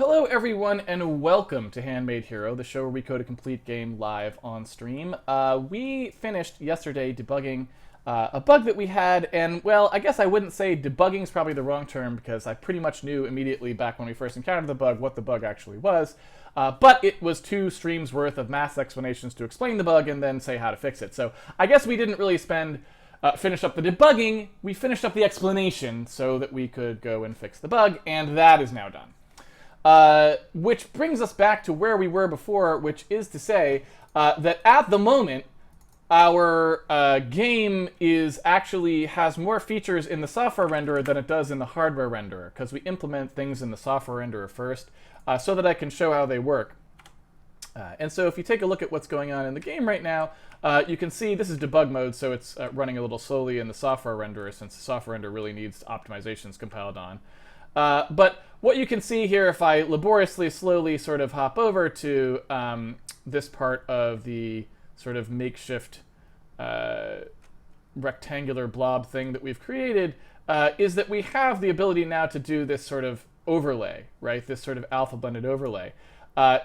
Hello everyone and welcome to Handmade Hero, the show where we code a complete game live on stream. We finished yesterday debugging a bug that we had, and well, I guess I wouldn't say debugging is probably the wrong term because I pretty much knew immediately back when we first encountered the bug what the bug actually was. But it was 2 streams worth of mass explanations to explain the bug and then say how to fix it. So I guess we didn't really finish up the debugging, we finished up the explanation so that we could go and fix the bug, and that is now done. Which brings us back to where we were before, which is to say that at the moment, our game has more features in the software renderer than it does in the hardware renderer, because we implement things in the software renderer first, so that I can show how they work. And so if you take a look at what's going on in the game right now, you can see this is debug mode, so it's running a little slowly in the software renderer, since the software renderer really needs optimizations compiled on. But what you can see here, if I laboriously, slowly sort of hop over to this part of the sort of makeshift rectangular blob thing that we've created, is that we have the ability now to do this sort of overlay, right? This sort of alpha blended overlay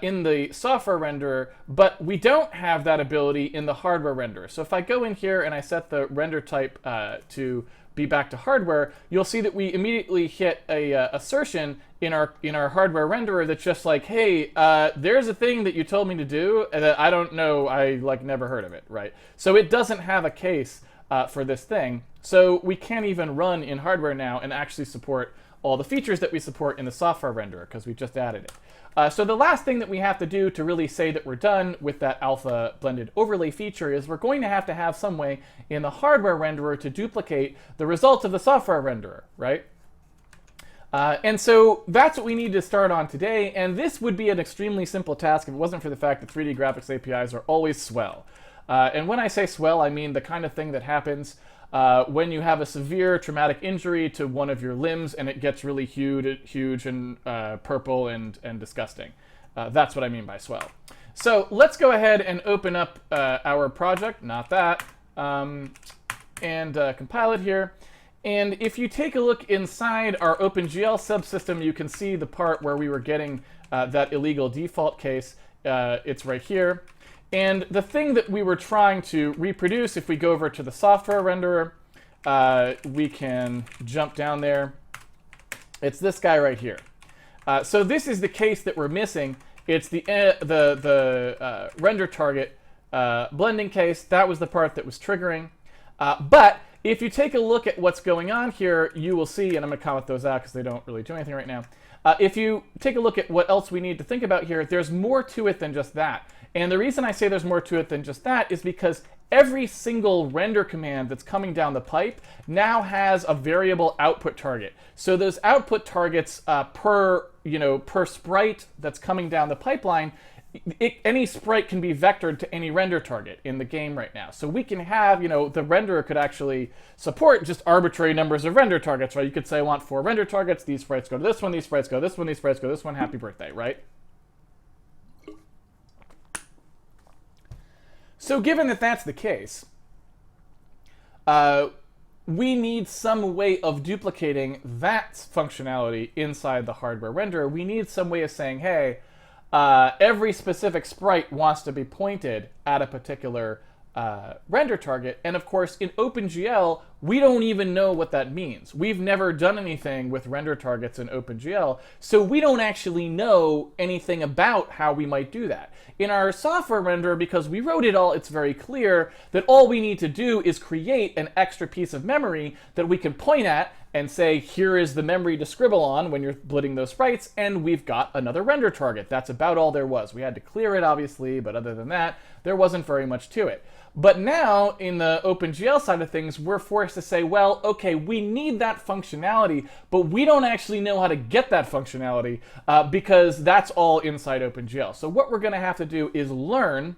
in the software renderer, but we don't have that ability in the hardware renderer. So if I go in here and I set the render type to be back to hardware, you'll see that we immediately hit a assertion in our hardware renderer that's just like, hey, there's a thing that you told me to do that I don't know, I never heard of it, right? So it doesn't have a case for this thing, so we can't even run in hardware now and actually support all the features that we support in the software renderer because we just added it. So the last thing that we have to do to really say that we're done with that alpha blended overlay feature is we're going to have some way in the hardware renderer to duplicate the results of the software renderer, right? And so that's what we need to start on today, and this would be an extremely simple task if it wasn't for the fact that 3D graphics APIs are always swell. And when I say swell, I mean the kind of thing that happens when you have a severe traumatic injury to one of your limbs and it gets really huge and purple and disgusting. That's what I mean by swell. So let's go ahead and open up our project, not that, and compile it here. And if you take a look inside our OpenGL subsystem, you can see the part where we were getting that illegal default case. It's right here. And the thing that we were trying to reproduce, if we go over to the software renderer, we can jump down there. It's this guy right here. So this is the case that we're missing. It's the render target blending case. That was the part that was triggering. But if you take a look at what's going on here, you will see, and I'm going to comment those out because they don't really do anything right now. If you take a look at what else we need to think about here, there's more to it than just that. And the reason I say there's more to it than just that is because every single render command that's coming down the pipe now has a variable output target. So those output targets per sprite that's coming down the pipeline, any sprite can be vectored to any render target in the game right now. So we can have, the renderer could actually support just arbitrary numbers of render targets, right? You could say I want 4 render targets, these sprites go to this one, these sprites go to this one, these sprites go to this one, happy birthday, right? So given that that's the case, we need some way of duplicating that functionality inside the hardware renderer. We need some way of saying, hey, every specific sprite wants to be pointed at a particular render target. And of course, in OpenGL, we don't even know what that means. We've never done anything with render targets in OpenGL, so we don't actually know anything about how we might do that. In our software renderer, because we wrote it all, it's very clear that all we need to do is create an extra piece of memory that we can point at and say, here is the memory to scribble on when you're splitting those sprites, and we've got another render target. That's about all there was. We had to clear it, obviously, but other than that, there wasn't very much to it. But now, in the OpenGL side of things, we're forced to say, well, okay, we need that functionality, but we don't actually know how to get that functionality because that's all inside OpenGL. So what we're going to have to do is learn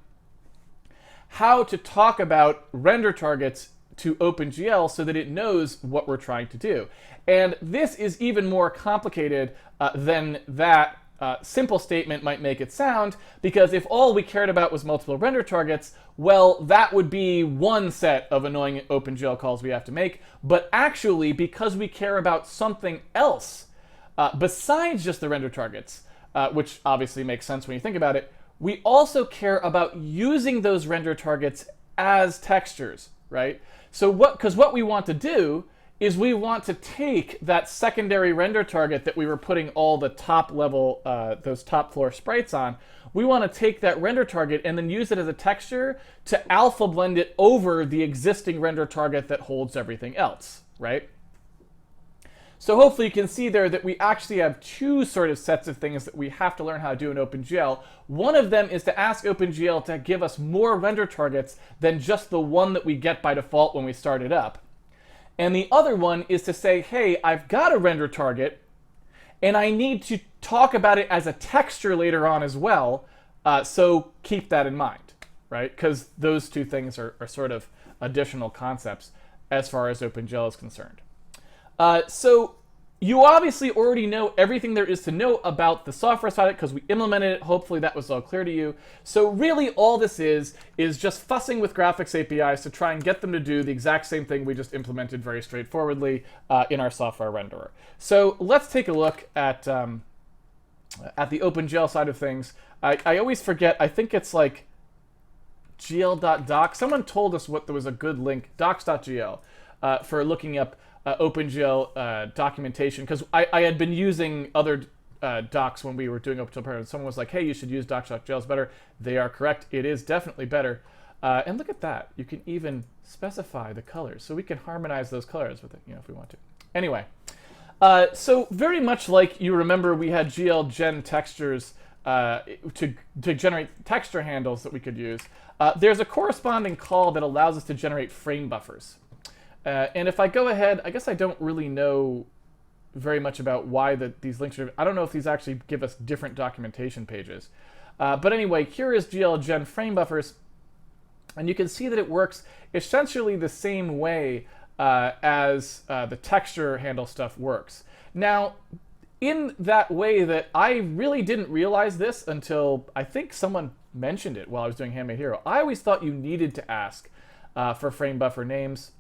how to talk about render targets to OpenGL so that it knows what we're trying to do. And this is even more complicated than that simple statement might make it sound, because if all we cared about was multiple render targets, well, that would be one set of annoying OpenGL calls we have to make. But actually, because we care about something else besides just the render targets, which obviously makes sense when you think about it. We also care about using those render targets as textures, right? So because what we want to do is we want to take that secondary render target that we were putting all the top level, those top floor sprites on. We want to take that render target and then use it as a texture to alpha blend it over the existing render target that holds everything else, right? So hopefully you can see there that we actually have two sort of sets of things that we have to learn how to do in OpenGL. One of them is to ask OpenGL to give us more render targets than just the one that we get by default when we start it up. And the other one is to say, hey, I've got a render target, and I need to talk about it as a texture later on as well, so keep that in mind, right? Because those two things are sort of additional concepts as far as OpenGL is concerned. So you obviously already know everything there is to know about the software side of it because we implemented it. Hopefully that was all clear to you. So really all this is just fussing with graphics APIs to try and get them to do the exact same thing we just implemented very straightforwardly in our software renderer. So let's take a look at the OpenGL side of things. I always forget, I think it's like gl.doc. Someone told us there was a good link, docs.gl, for looking up OpenGL documentation, because I had been using other docs when we were doing OpenGL Parallel. Someone was like, hey, you should use docs.gl, it's better. They are correct. It is definitely better. And look at that. You can even specify the colors. So we can harmonize those colors with it, if we want to. Anyway, so very much like you remember we had GL gen textures to generate texture handles that we could use. There's a corresponding call that allows us to generate frame buffers. And if I go ahead, I guess I don't really know very much about why these links are. I don't know if these actually give us different documentation pages. But anyway, here is GL Gen frame buffers. And you can see that it works essentially the same way as the texture handle stuff works. Now, in that way that I really didn't realize this until I think someone mentioned it while I was doing Handmade Hero. I always thought you needed to ask for frame buffer names.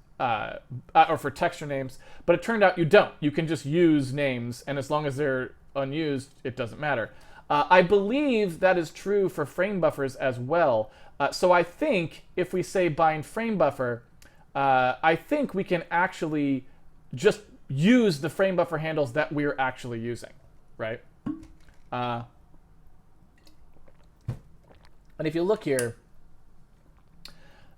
Or for texture names, but it turned out you don't. You can just use names, and as long as they're unused, it doesn't matter. I believe that is true for frame buffers as well. So I think if we say bind frame buffer, I think we can actually just use the frame buffer handles that we're actually using, right? And if you look here,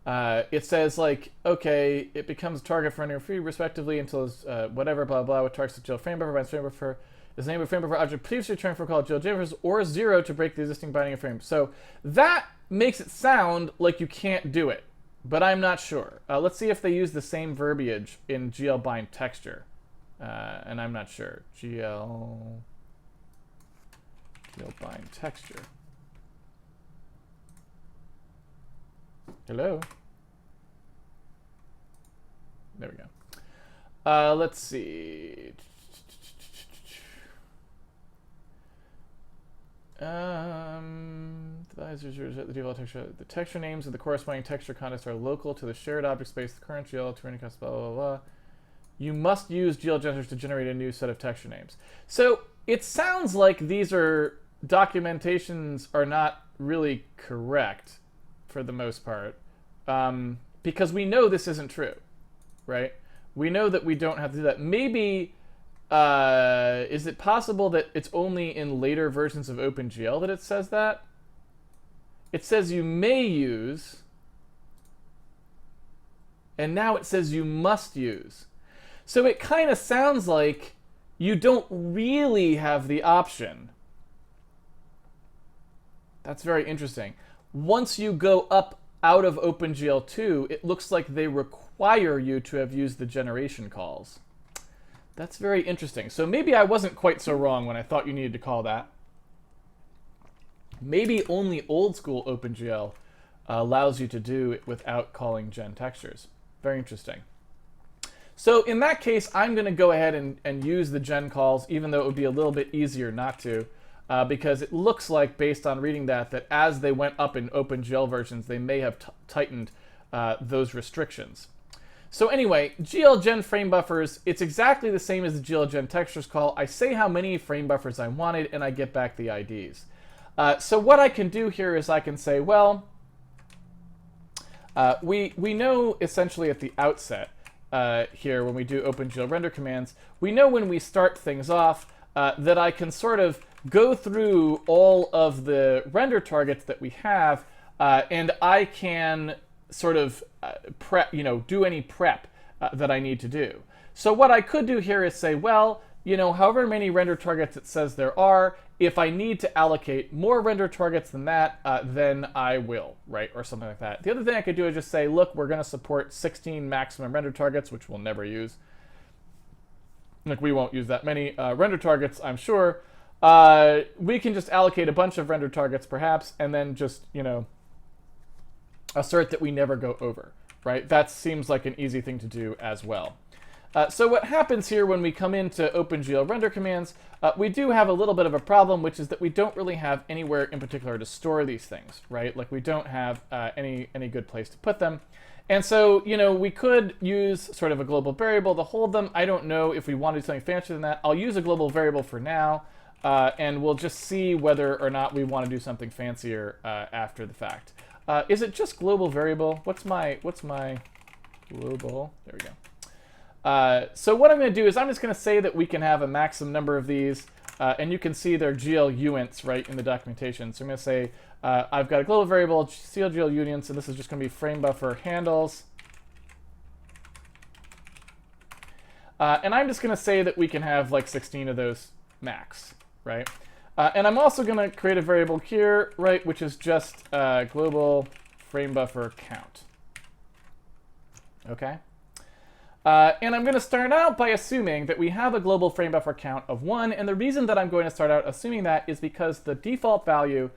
it says like, okay, it becomes a target for free respectively until whatever, blah, blah, with targets to GL frame buffer, binds frame buffer, is the name of frame buffer object previously returned for called GL buffers, or 0 to break the existing binding of frames. So that makes it sound like you can't do it, but I'm not sure. Let's see if they use the same verbiage in GL bind texture. And I'm not sure. GL bind texture. Hello? There we go. Let's see. The texture names of the corresponding texture contexts are local to the shared object space, the current GL, to blah, blah, blah. You must use GL generators to generate a new set of texture names. So it sounds like these documentations are not really correct for the most part, because we know this isn't true, right? We know that we don't have to do that. Maybe, is it possible that it's only in later versions of OpenGL that it says that? It says you may use, and now it says you must use. So it kind of sounds like you don't really have the option. That's very interesting. Once you go up out of OpenGL 2, it looks like they require you to have used the generation calls. That's very interesting. So maybe I wasn't quite so wrong when I thought you needed to call that. Maybe only old school OpenGL allows you to do it without calling gen textures. Very interesting. So in that case, I'm going to go ahead and use the gen calls, even though it would be a little bit easier not to. Because it looks like, based on reading that as they went up in OpenGL versions, they may have tightened those restrictions. So anyway, glgen frame buffers, it's exactly the same as the glgen textures call. I say how many frame buffers I wanted, and I get back the IDs. So what I can do here is I can say, well, we know essentially at the outset here when we do OpenGL render commands, we know when we start things off that I can sort of go through all of the render targets that we have, and I can sort of prep, do any prep that I need to do. So what I could do here is say, well, however many render targets it says there are, if I need to allocate more render targets than that, then I will, right? Or something like that. The other thing I could do is just say, look, we're going to support 16 maximum render targets, which we'll never use. Like, we won't use that many render targets, I'm sure. We can just allocate a bunch of render targets, perhaps, and then just, assert that we never go over, right? That seems like an easy thing to do as well. So what happens here when we come into OpenGL render commands, we do have a little bit of a problem, which is that we don't really have anywhere in particular to store these things, right? Like, we don't have any good place to put them. And so, we could use sort of a global variable to hold them. I don't know if we want to do something fancier than that. I'll use a global variable for now, and we'll just see whether or not we want to do something fancier after the fact. Is it just global variable? What's my global? There we go. So what I'm going to do is I'm just going to say that we can have a maximum number of these, and you can see their GL uints right in the documentation. So I'm going to say I've got a global variable, CLGL uints, and this is just going to be frame buffer handles. And I'm just going to say that we can have like 16 of those max, right? And I'm also going to create a variable here, right, which is just global frame buffer count. Okay? And I'm going to start out by assuming that we have a global frame buffer count of 1. And the reason that I'm going to start out assuming that is because the default value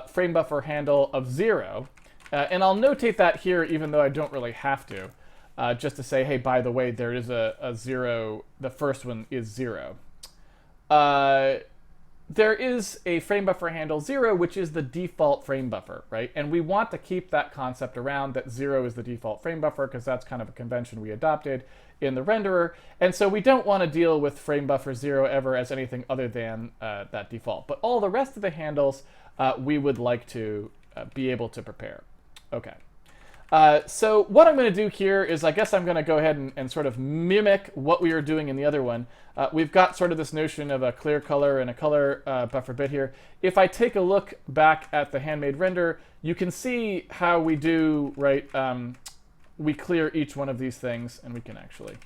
frame buffer handle of 0, and I'll notate that here even though I don't really have to, just to say, hey, by the way, there is a 0. The first one is 0. There is a frame buffer handle 0, which is the default frame buffer, right? And we want to keep that concept around, that 0 is the default frame buffer, because that's kind of a convention we adopted in the renderer. And so we don't want to deal with frame buffer 0 ever as anything other than that default. But all the rest of the handles we would like to be able to prepare. Okay. So what I'm going to do here is I guess I'm going to go ahead and sort of mimic what we were doing in the other one. We've got sort of this notion of a clear color and a color buffer bit here. If I take a look back at the Handmade render, you can see how we do, right, we clear each one of these things, and we can actually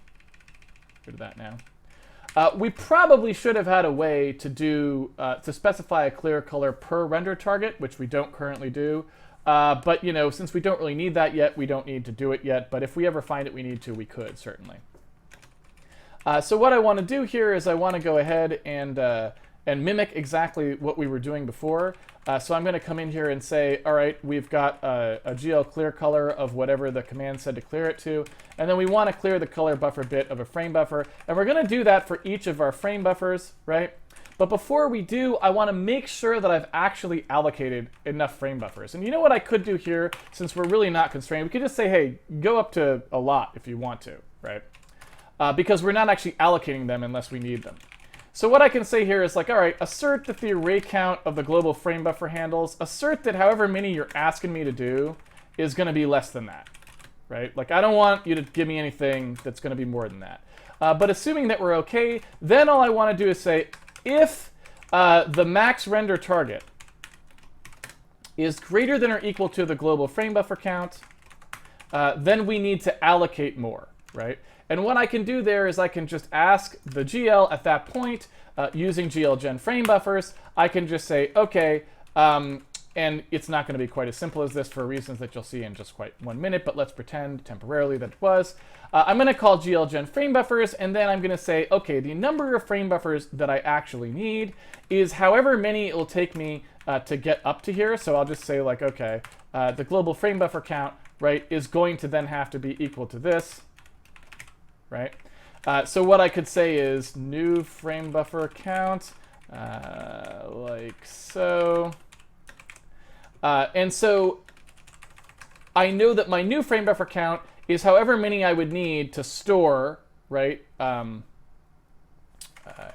go to that now. We probably should have had a way to do, to specify a clear color per render target, which we don't currently do. But, since we don't really need that yet, we don't need to do it yet. But if we ever find it we need to, we could, certainly. So what I want to do here is I want to go ahead and mimic exactly what we were doing before. So I'm going to come in here and say, all right, we've got a GL clear color of whatever the command said to clear it to. And then we want to clear the color buffer bit of a frame buffer. And we're going to do that for each of our frame buffers, right? But before we do, I want to make sure that I've actually allocated enough frame buffers. And you know what I could do here, since we're really not constrained? We could just say, hey, go up to a lot if you want to, right? Because we're not actually allocating them unless we need them. So what I can say here is like, all right, assert that the array count of the global frame buffer handles, assert that however many you're asking me to do is going to be less than that, right? Like, I don't want you to give me anything that's going to be more than that. But assuming that we're okay, then all I want to do is say, if the max render target is greater than or equal to the global frame buffer count, then we need to allocate more, right? And what I can do there is I can just ask the GL at that point, using glgen frame buffers, I can just say, okay, and it's not going to be quite as simple as this for reasons that you'll see in just quite 1 minute, but let's pretend temporarily that it was. I'm going to call glgen frame buffers, and then I'm going to say, okay, the number of frame buffers that I actually need is however many it will take me to get up to here. So I'll just say, like, okay, the global frame buffer count, right, is going to then have to be equal to this, right? So what I could say is new frame buffer count, like so. And so I know that my new frame buffer count is however many I would need to store, right? In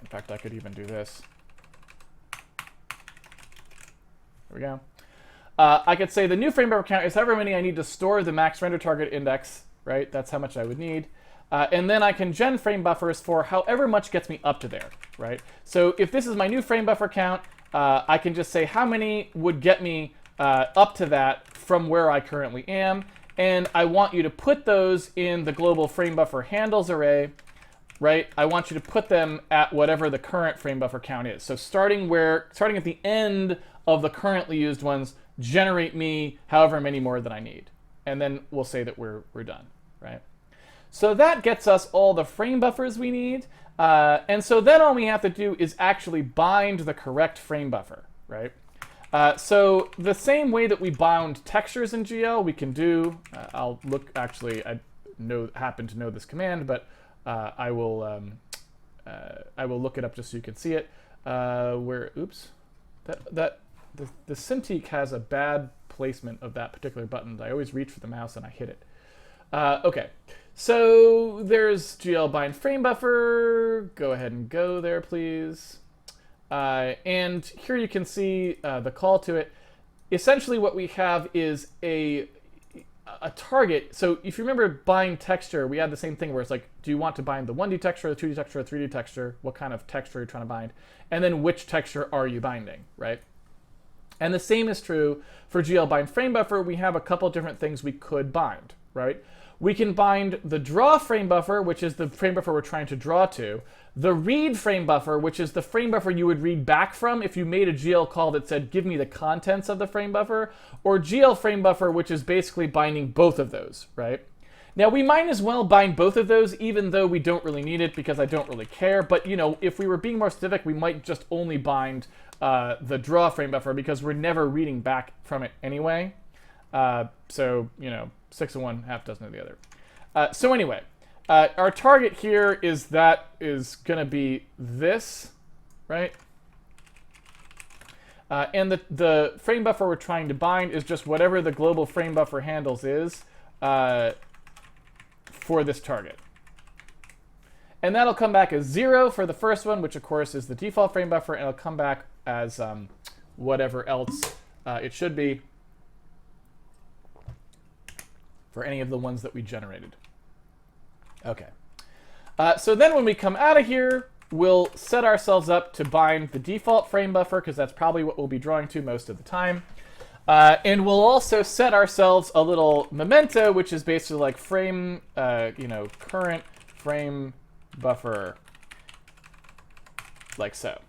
fact, I could even do this. There we go. I could say the new frame buffer count is however many I need to store the max render target index, right? That's how much I would need. And then I can gen frame buffers for however much gets me up to there, right? So if this is my new frame buffer count, I can just say how many would get me up to that from where I currently am. And I want you to put those in the global frame buffer handles array, right? I want you to put them at whatever the current frame buffer count is. So starting at the end of the currently used ones, generate me however many more that I need. And then we'll say that we're done, right? So that gets us all the frame buffers we need. And so then all we have to do is actually bind the correct frame buffer, right? So the same way that we bound textures in GL, we can do, I'll look, actually, I happen to know this command, but I will look it up just so you can see it. Oops, the Cintiq has a bad placement of that particular button. I always reach for the mouse and I hit it. Okay, so there's GL bind frame buffer. Go ahead and go there, please. And here you can see the call to it. Essentially what we have is a target. So if you remember bind texture, we had the same thing where it's like, do you want to bind the 1D texture, the 2D texture, or 3D texture? What kind of texture are you trying to bind? And then which texture are you binding, right? And the same is true for GL bind frame buffer. We have a couple different things we could bind, right? We can bind the draw frame buffer, which is the frame buffer we're trying to draw to, the read frame buffer, which is the frame buffer you would read back from if you made a GL call that said, give me the contents of the frame buffer, or GL frame buffer, which is basically binding both of those, right? Now, we might as well bind both of those, even though we don't really need it because I don't really care. But, you know, if we were being more specific, we might just only bind the draw frame buffer because we're never reading back from it anyway. So, you know, 6 of one, half dozen of the other. So anyway, our target here is going to be this, right? And the frame buffer we're trying to bind is just whatever the global frame buffer handles is for this target. And that'll come back as 0 for the first one, which of course is the default frame buffer, and it'll come back as whatever else it should be for any of the ones that we generated. Okay. So then when we come out of here, we'll set ourselves up to bind the default frame buffer, because that's probably what we'll be drawing to most of the time. And we'll also set ourselves a little memento, which is basically like frame, current frame buffer, like so.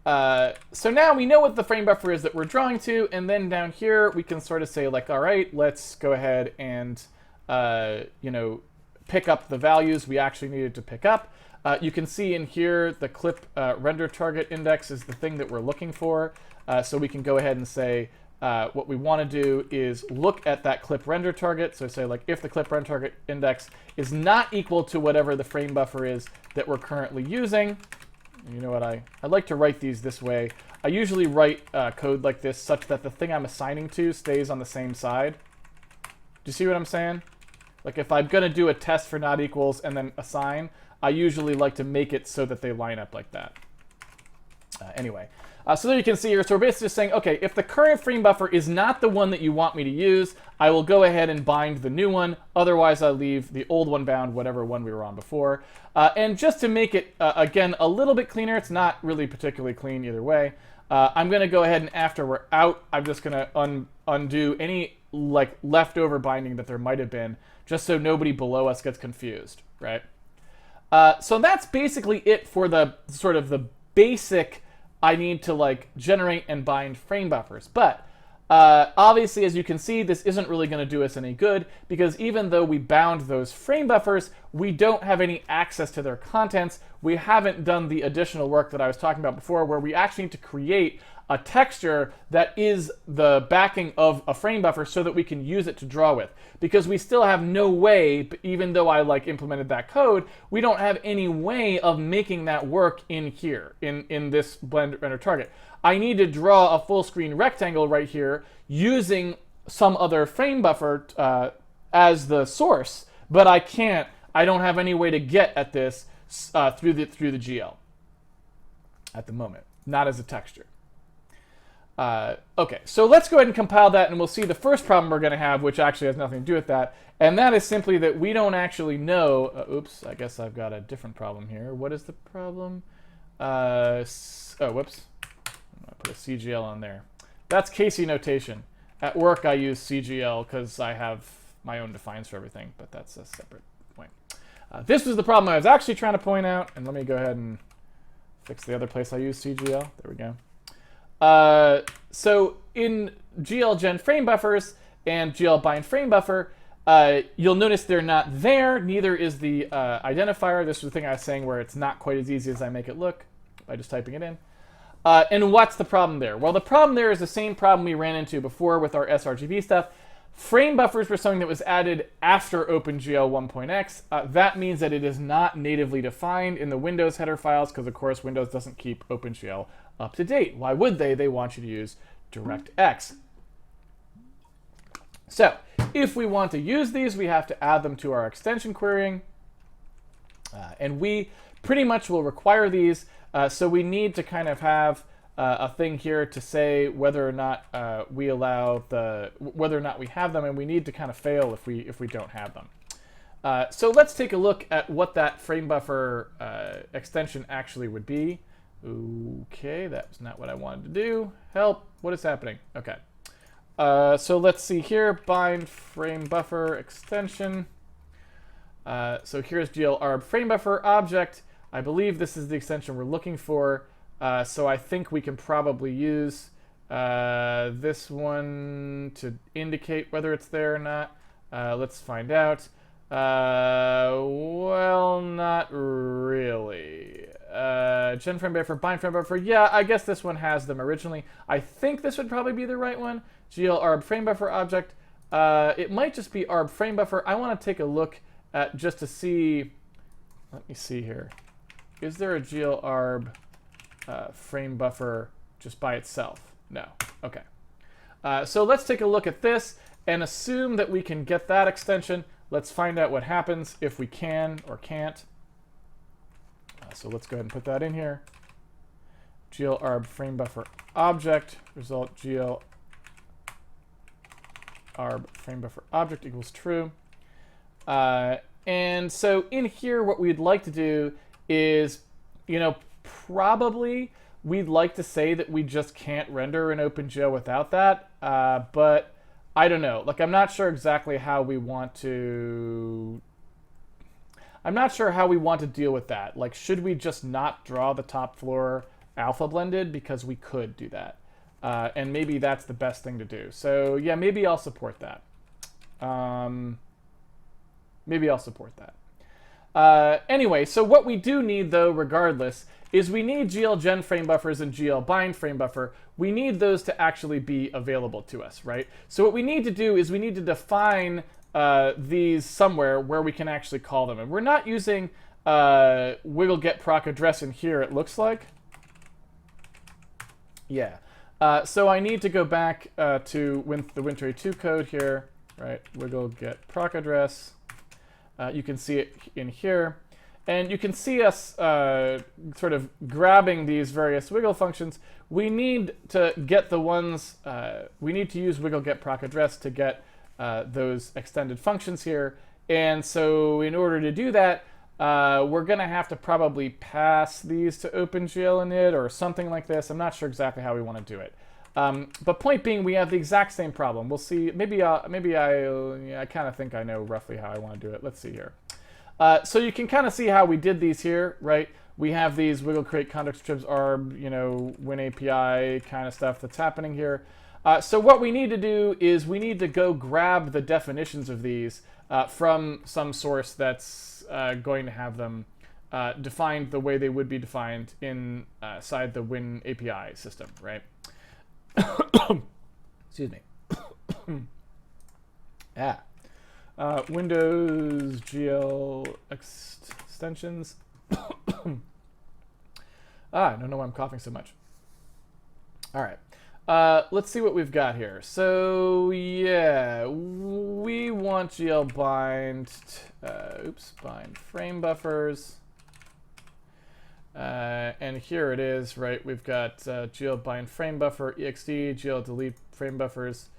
So now we know what the frame buffer is that we're drawing to, and then down here we can sort of say like, all right, let's go ahead and pick up the values we actually needed to pick up. You can see in here the clip render target index is the thing that we're looking for. So we can go ahead and say what we want to do is look at that clip render target. So say like if the clip render target index is not equal to whatever the frame buffer is that we're currently using. You know what, I like to write these this way. I usually write code like this such that the thing I'm assigning to stays on the same side. Do you see what I'm saying? Like if I'm going to do a test for not equals and then assign, I usually like to make it so that they line up like that. Anyway, so there you can see here, so we're basically just saying, okay, if the current frame buffer is not the one that you want me to use, I will go ahead and bind the new one. Otherwise, I'll leave the old one bound, whatever one we were on before. And just to make it, again, a little bit cleaner, it's not really particularly clean either way, I'm going to go ahead and after we're out, I'm just going to undo any like leftover binding that there might have been, just so nobody below us gets confused, right? So that's basically it for the sort of the basic I need to like generate and bind frame buffers. But obviously, as you can see, this isn't really going to do us any good because even though we bound those frame buffers, we don't have any access to their contents. We haven't done the additional work that I was talking about before where we actually need to create a texture that is the backing of a frame buffer so that we can use it to draw with. Because we still have no way, even though I like implemented that code, we don't have any way of making that work in here, in this blend render target. I need to draw a full screen rectangle right here using some other frame buffer as the source, but I don't have any way to get at this through the GL at the moment, not as a texture. Okay, so let's go ahead and compile that, and we'll see the first problem we're going to have, which actually has nothing to do with that, and that is simply that we don't actually know. Oops, I guess I've got a different problem here. What is the problem? Oh, whoops. I put a CGL on there. That's Casey notation. At work, I use CGL because I have my own defines for everything, but that's a separate point. This was the problem I was actually trying to point out, and let me go ahead and fix the other place I use CGL. There we go. So in GL gen frame buffers and GL bind frame buffer, you'll notice they're not there. Neither is the identifier. This was the thing I was saying where it's not quite as easy as I make it look by just typing it in. And what's the problem there? Well, the problem there is the same problem we ran into before with our sRGB stuff. Frame buffers were something that was added after OpenGL 1.x. That means that it is not natively defined in the Windows header files because, of course, Windows doesn't keep OpenGL up to date. Why would they? They want you to use DirectX. So if we want to use these, we have to add them to our extension querying. And we pretty much will require these. So we need to kind of have a thing here to say whether or not we allow whether or not we have them, and we need to kind of fail if we don't have them. So let's take a look at what that frame buffer extension actually would be. Okay, that's not what I wanted to do. Help! What is happening? Okay. So let's see here. Bind frame buffer extension. So here's GL arb frame buffer object. I believe this is the extension we're looking for. So I think we can probably use this one to indicate whether it's there or not. Let's find out. Well, not really. Gen frame buffer, bind frame buffer. Yeah, I guess this one has them originally. I think this would probably be the right one. GL arb frame buffer object. It might just be arb frame buffer. I want to take a look at just to see. Let me see here. Is there a GL arb frame buffer just by itself? No. Okay. So let's take a look at this and assume that we can get that extension. Let's find out what happens if we can or can't. So let's go ahead and put that in here. GL arb frame buffer object result GL arb frame buffer object equals true. And so in here, what we'd like to do is, probably we'd like to say that we just can't render an OpenGL without that. But I don't know. Like, I'm not sure exactly how we want to. I'm not sure how we want to deal with that. Like, should we just not draw the top floor alpha blended? Because we could do that. And maybe that's the best thing to do. So yeah, maybe I'll support that. Maybe I'll support that. Anyway, so what we do need, though, regardless, is we need GL gen frame buffers and GL bind frame buffer. We need those to actually be available to us, right? So what we need to do is we need to define these somewhere where we can actually call them. And we're not using wiggle get proc address in here, it looks like. Yeah. So I need to go back to the Win32 code here, right? Wiggle get proc address. You can see it in here. And you can see us sort of grabbing these various wiggle functions. We need to get the ones, we need to use wiggle get proc address to get those extended functions here. And so in order to do that, we're going to have to probably pass these to OpenGL init or something like this. I'm not sure exactly how we want to do it. But point being, we have the exact same problem. We'll see. Maybe I kind of think I know roughly how I want to do it. Let's see here. So you can kind of see how we did these here, right? We have these wiggle create context trims arb, Win API kind of stuff that's happening here. So what we need to do is we need to go grab the definitions of these from some source that's going to have them defined the way they would be defined inside the Win API system, right? Excuse me. Windows GL extensions. I don't know why I'm coughing so much. All right. Let's see what we've got here. So yeah, we want GL bind, bind frame buffers. And here it is, right? We've got GL bind frame buffer, ext, GL delete frame buffers,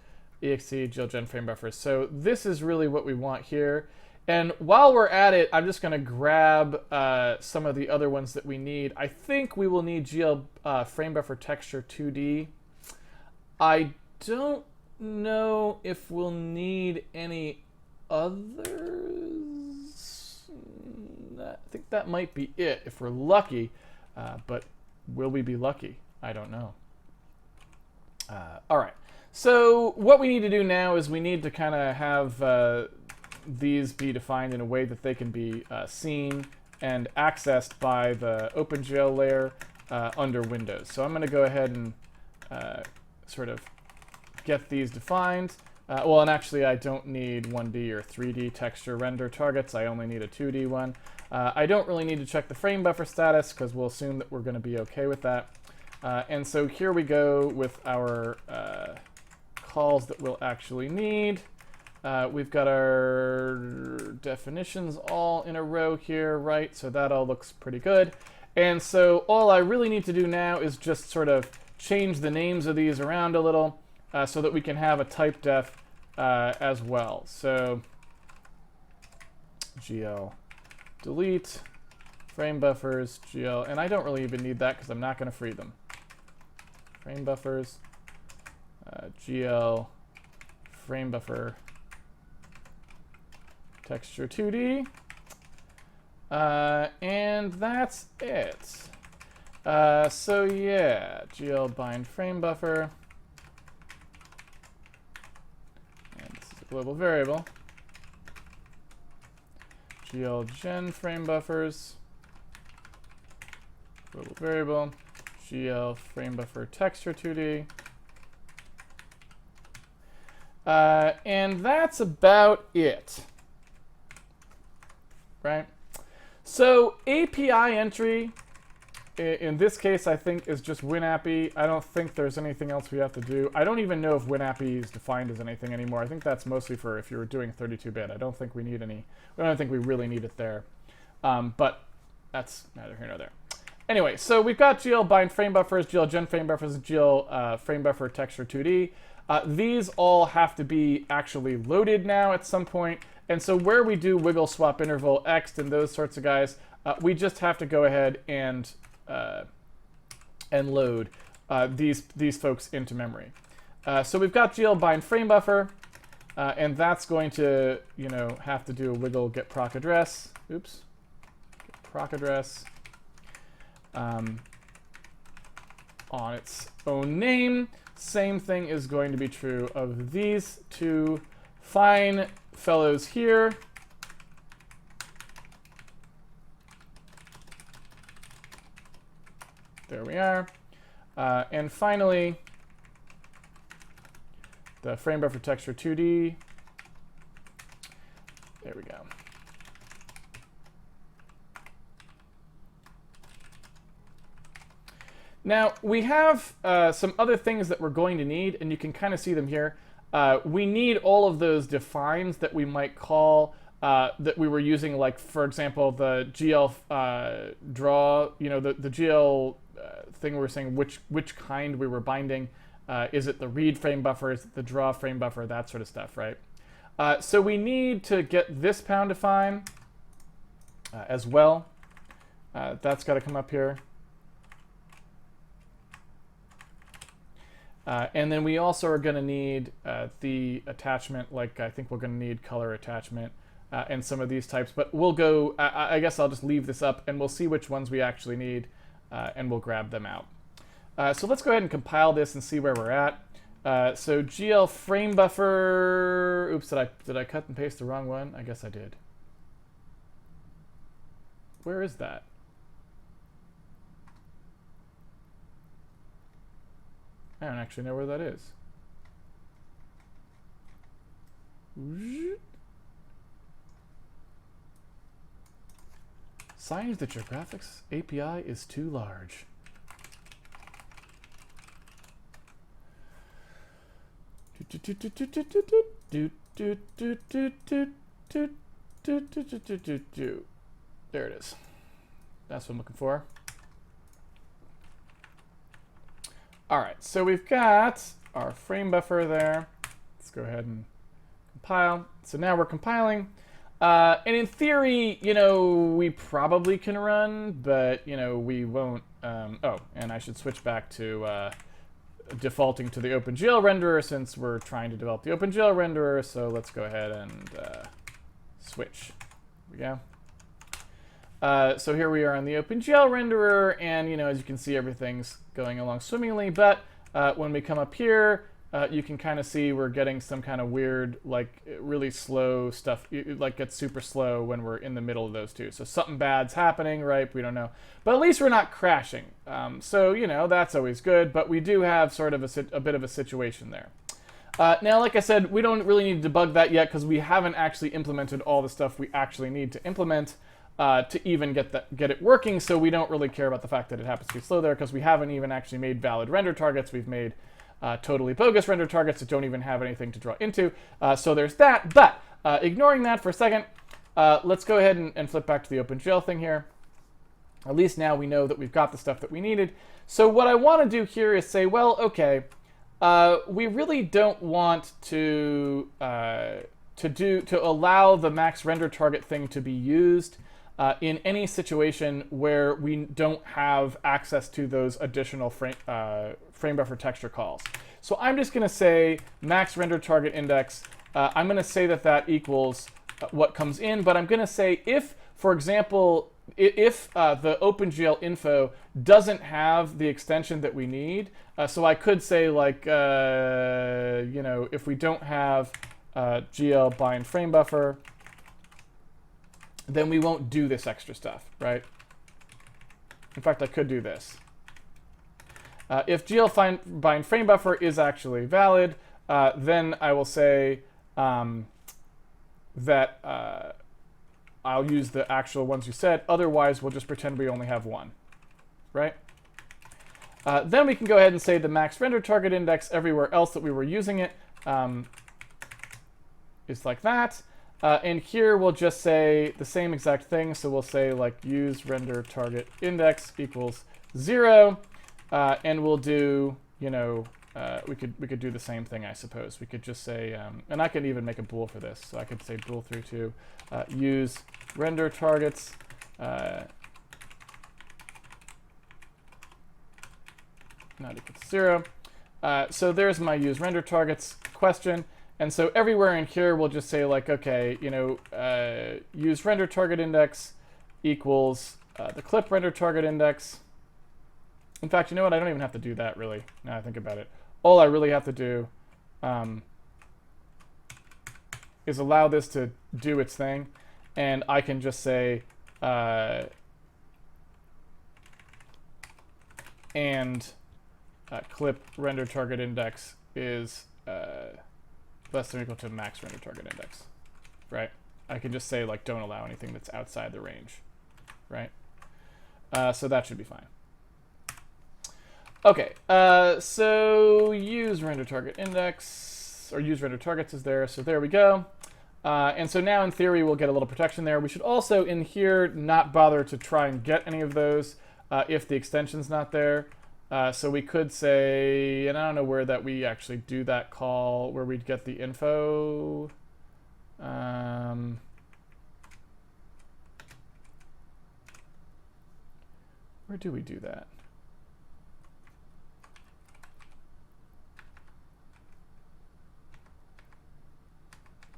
ext, GL gen frame buffers. So this is really what we want here. And while we're at it, I'm just going to grab some of the other ones that we need. I think we will need GL frame buffer texture 2D. I don't know if we'll need any others. I think that might be it if we're lucky. But will we be lucky? I don't know. All right. So what we need to do now is we need to kind of have these be defined in a way that they can be seen and accessed by the OpenGL layer under Windows. So I'm going to go ahead and sort of get these defined. Well, and actually I don't need 1D or 3D texture render targets. I only need a 2D one. I don't really need to check the frame buffer status because we'll assume that we're going to be okay with that. And so here we go with our calls that we'll actually need. We've got our definitions all in a row here, right? So that all looks pretty good. And so all I really need to do now is just sort of change the names of these around a little so that we can have a type def as well. So GL delete frame buffers, GL, and I don't really even need that because I'm not going to free them. Frame buffers, GL frame buffer texture 2D, and that's it. So yeah, GL bind frame buffer, and this is a global variable. GL gen frame buffers, global variable, GL frame buffer texture 2D. And that's about it, right? So API entry, in this case, I think is just WinAPI. I don't think there's anything else we have to do. I don't even know if WinAPI is defined as anything anymore. I think that's mostly for if you were doing 32-bit. I don't think we need any. I don't think we really need it there. But that's neither here nor there. Anyway, so we've got GL bind frame buffers, GL gen frame buffers, GL frame buffer texture 2D. These all have to be actually loaded now at some point. And so where we do wiggle swap interval X and those sorts of guys, we just have to go ahead and load these folks into memory. So we've got GL bind frame buffer, and that's going to have to do a wiggle get proc address. Oops, get proc address on its own name. Same thing is going to be true of these two fine fellows here. There we are. And finally, the frame buffer texture 2D. There we go. Now, we have some other things that we're going to need, and you can kind of see them here. We need all of those defines that we might call, that we were using, like, for example, the GL draw, the GL thing we were saying which kind we were binding. Is it the read frame buffer? Is it the draw frame buffer? That sort of stuff, right? So we need to get this pound define as well. That's got to come up here. And then we also are going to need the attachment, like I think we're going to need color attachment and some of these types. But we'll go, I guess I'll just leave this up and we'll see which ones we actually need and we'll grab them out. So let's go ahead and compile this and see where we're at. So GL frame buffer, oops, did I cut and paste the wrong one? I guess I did. Where is that? I don't actually know where that is. Signs that your graphics API is too large. There it is. That's what I'm looking for. All right, so we've got our frame buffer there. Let's go ahead and compile. So now we're compiling. And in theory, we probably can run, but, we won't. Oh, and I should switch back to defaulting to the OpenGL renderer since we're trying to develop the OpenGL renderer. So let's go ahead and switch. Here we go. So here we are on the OpenGL renderer, and as you can see, everything's going along swimmingly. But when we come up here, you can kind of see we're getting some kind of weird, like really slow stuff. It like gets super slow when we're in the middle of those two. So something bad's happening, right? We don't know, but at least we're not crashing. So that's always good. But we do have sort of a bit of a situation there. Now, like I said, we don't really need to debug that yet because we haven't actually implemented all the stuff we actually need to implement. To even get it working, so we don't really care about the fact that it happens to be slow there because we haven't even actually made valid render targets. We've made totally bogus render targets that don't even have anything to draw into. So there's that. But ignoring that for a second, let's go ahead and flip back to the OpenGL thing here. At least now we know that we've got the stuff that we needed. So what I want to do here is say, well, okay, we really don't want to allow the max render target thing to be used in any situation where we don't have access to those additional frame buffer texture calls. So I'm just going to say max render target index. I'm going to say that equals what comes in, but I'm going to say if, for example, if the OpenGL info doesn't have the extension that we need, so I could say like, if we don't have GL bind frame buffer, then we won't do this extra stuff, right? In fact, I could do this. If GL bind frame buffer is actually valid, then I will say that I'll use the actual ones you said. Otherwise, we'll just pretend we only have one, right? Then we can go ahead and say the max render target index everywhere else that we were using it is like that. And here we'll just say the same exact thing. So we'll say like use render target index equals 0. And we'll do, we could do the same thing, I suppose. We could just say, and I could even make a bool for this. So I could say bool through to use render targets not equal to 0. So there's my use render targets question. And so everywhere in here, we'll just say like, okay, use render target index equals the clip render target index. In fact, you know what? I don't even have to do that, really, now I think about it. All I really have to do is allow this to do its thing. And I can just say, clip render target index is less than or equal to max render target index, right? I can just say, like, don't allow anything that's outside the range, right? So that should be fine. Okay, so use render target index, or use render targets is there, so there we go. And so now in theory we'll get a little protection there. We should also in here not bother to try and get any of those if the extension's not there. So we could say, and I don't know where that we actually do that call, where we'd get the info. Where do we do that?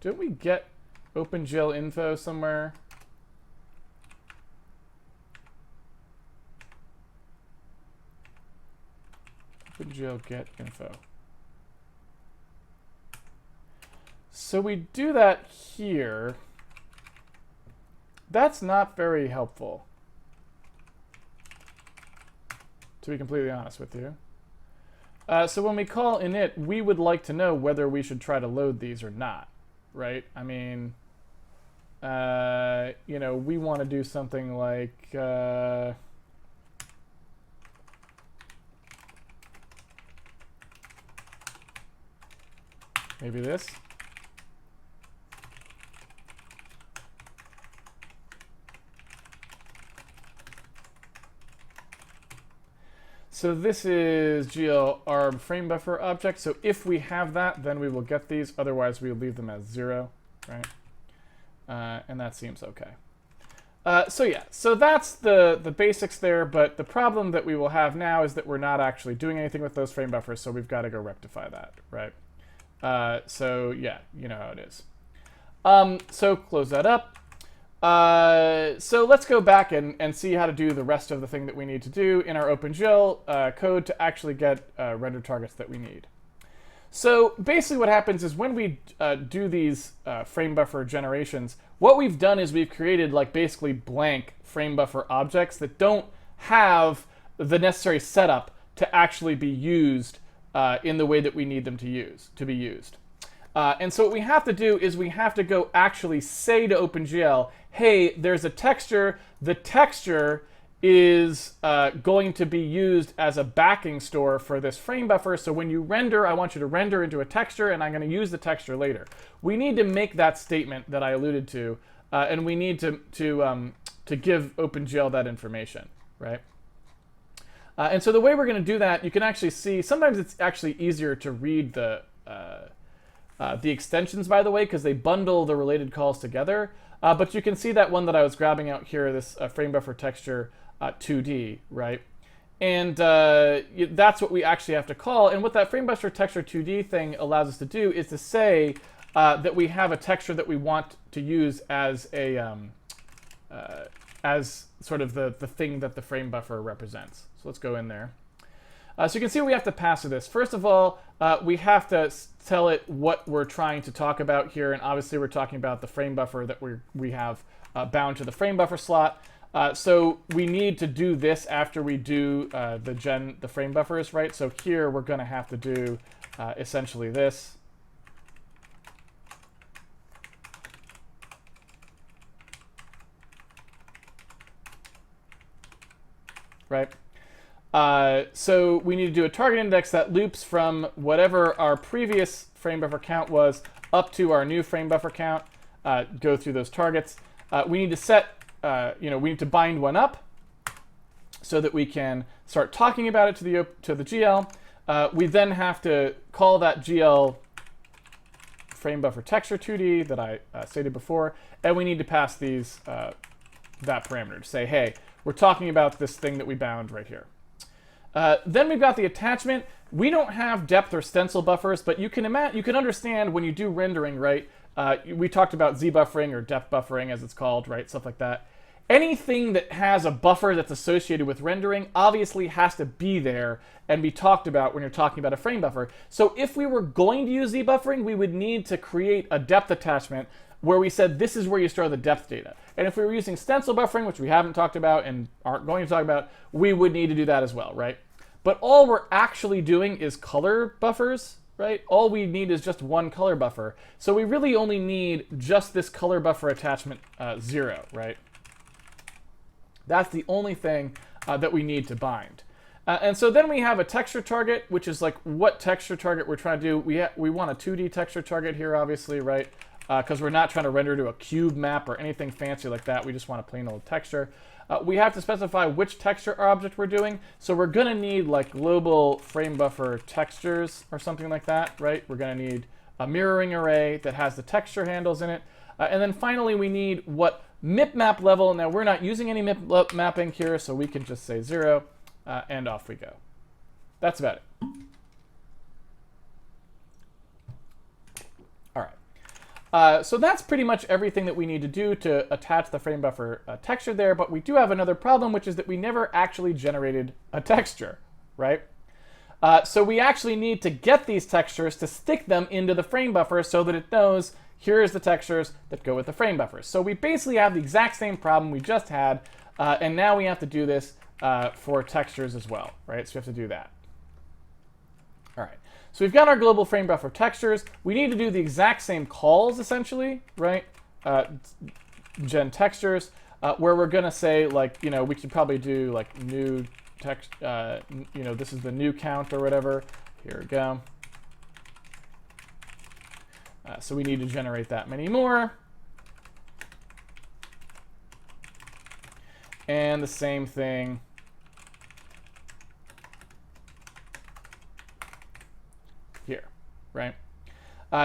Don't we get OpenGL info somewhere? OpenGL get info. So we do that here. That's not very helpful, to be completely honest with you. So when we call init, we would like to know whether we should try to load these or not, right? I mean, we want to do something like Maybe this. So this is GL arb frame buffer object. So if we have that, then we will get these. Otherwise, we will leave them as 0, right? And that seems okay. So yeah, so that's the basics there. But the problem that we will have now is that we're not actually doing anything with those frame buffers. So we've got to go rectify that, right? So yeah, you know how it is. So close that up. So let's go back and see how to do the rest of the thing that we need to do in our OpenGL code to actually get render targets that we need. So basically what happens is when we do these frame buffer generations, what we've done is we've created like basically blank frame buffer objects that don't have the necessary setup to actually be used in the way that we need them to be used. And so what we have to do is we have to go actually say to OpenGL, hey, there's a texture. The texture is going to be used as a backing store for this frame buffer. So when you render, I want you to render into a texture, and I'm going to use the texture later. We need to make that statement that I alluded to, and we need to give OpenGL that information, right? And so the way we're going to do that, you can actually see, sometimes it's actually easier to read the extensions, by the way, because they bundle the related calls together. But you can see that one that I was grabbing out here, this frame buffer texture 2D, right? And that's what we actually have to call. And what that frame buffer texture 2D thing allows us to do is to say that we have a texture that we want to use as a as sort of the thing that the frame buffer represents. So let's go in there. So you can see we have to pass to this. First of all, we have to tell it what we're trying to talk about here, and obviously we're talking about the frame buffer that we have bound to the frame buffer slot. So we need to do this after we do the frame buffers, right? So here we're going to have to do essentially this. Right? So we need to do a target index that loops from whatever our previous frame buffer count was up to our new frame buffer count, go through those targets. We need to set, we need to bind one up so that we can start talking about it to the GL. We then have to call that GL frame buffer texture 2D that I stated before, and we need to pass these that parameter to say, hey, we're talking about this thing that we bound right here. Then we've got the attachment. We don't have depth or stencil buffers, but you can understand when you do rendering, right? We talked about Z buffering or depth buffering, as it's called, right? Stuff like that. Anything that has a buffer that's associated with rendering obviously has to be there and be talked about when you're talking about a frame buffer. So if we were going to use Z buffering, we would need to create a depth attachment where we said this is where you store the depth data. And if we were using stencil buffering, which we haven't talked about and aren't going to talk about, we would need to do that as well, right? But all we're actually doing is color buffers, right? All we need is just one color buffer. So we really only need just this color buffer attachment 0, right? That's the only thing that we need to bind. And so then we have a texture target, which is like what texture target we're trying to do. We want a 2D texture target here, obviously, right? Because we're not trying to render to a cube map or anything fancy like that. We just want a plain old texture. We have to specify which texture object we're doing. So we're going to need like global frame buffer textures or something like that, right? We're going to need a mirroring array that has the texture handles in it. And then finally, we need what MIP map level. Now, we're not using any MIP mapping here, so we can just say 0, and off we go. That's about it. All right. So that's pretty much everything that we need to do to attach the frame buffer texture there, but we do have another problem, which is that we never actually generated a texture, right? So we actually need to get these textures to stick them into the frame buffer so that it knows here's the textures that go with the frame buffers. So we basically have the exact same problem we just had, and now we have to do this for textures as well, right? So we have to do that. All right. So we've got our global frame buffer textures. We need to do the exact same calls, essentially, right? Gen textures, where we're going to say, like, we could probably do, like, new text, this is the new count or whatever. Here we go. So we need to generate that many more. And the same thing here, right?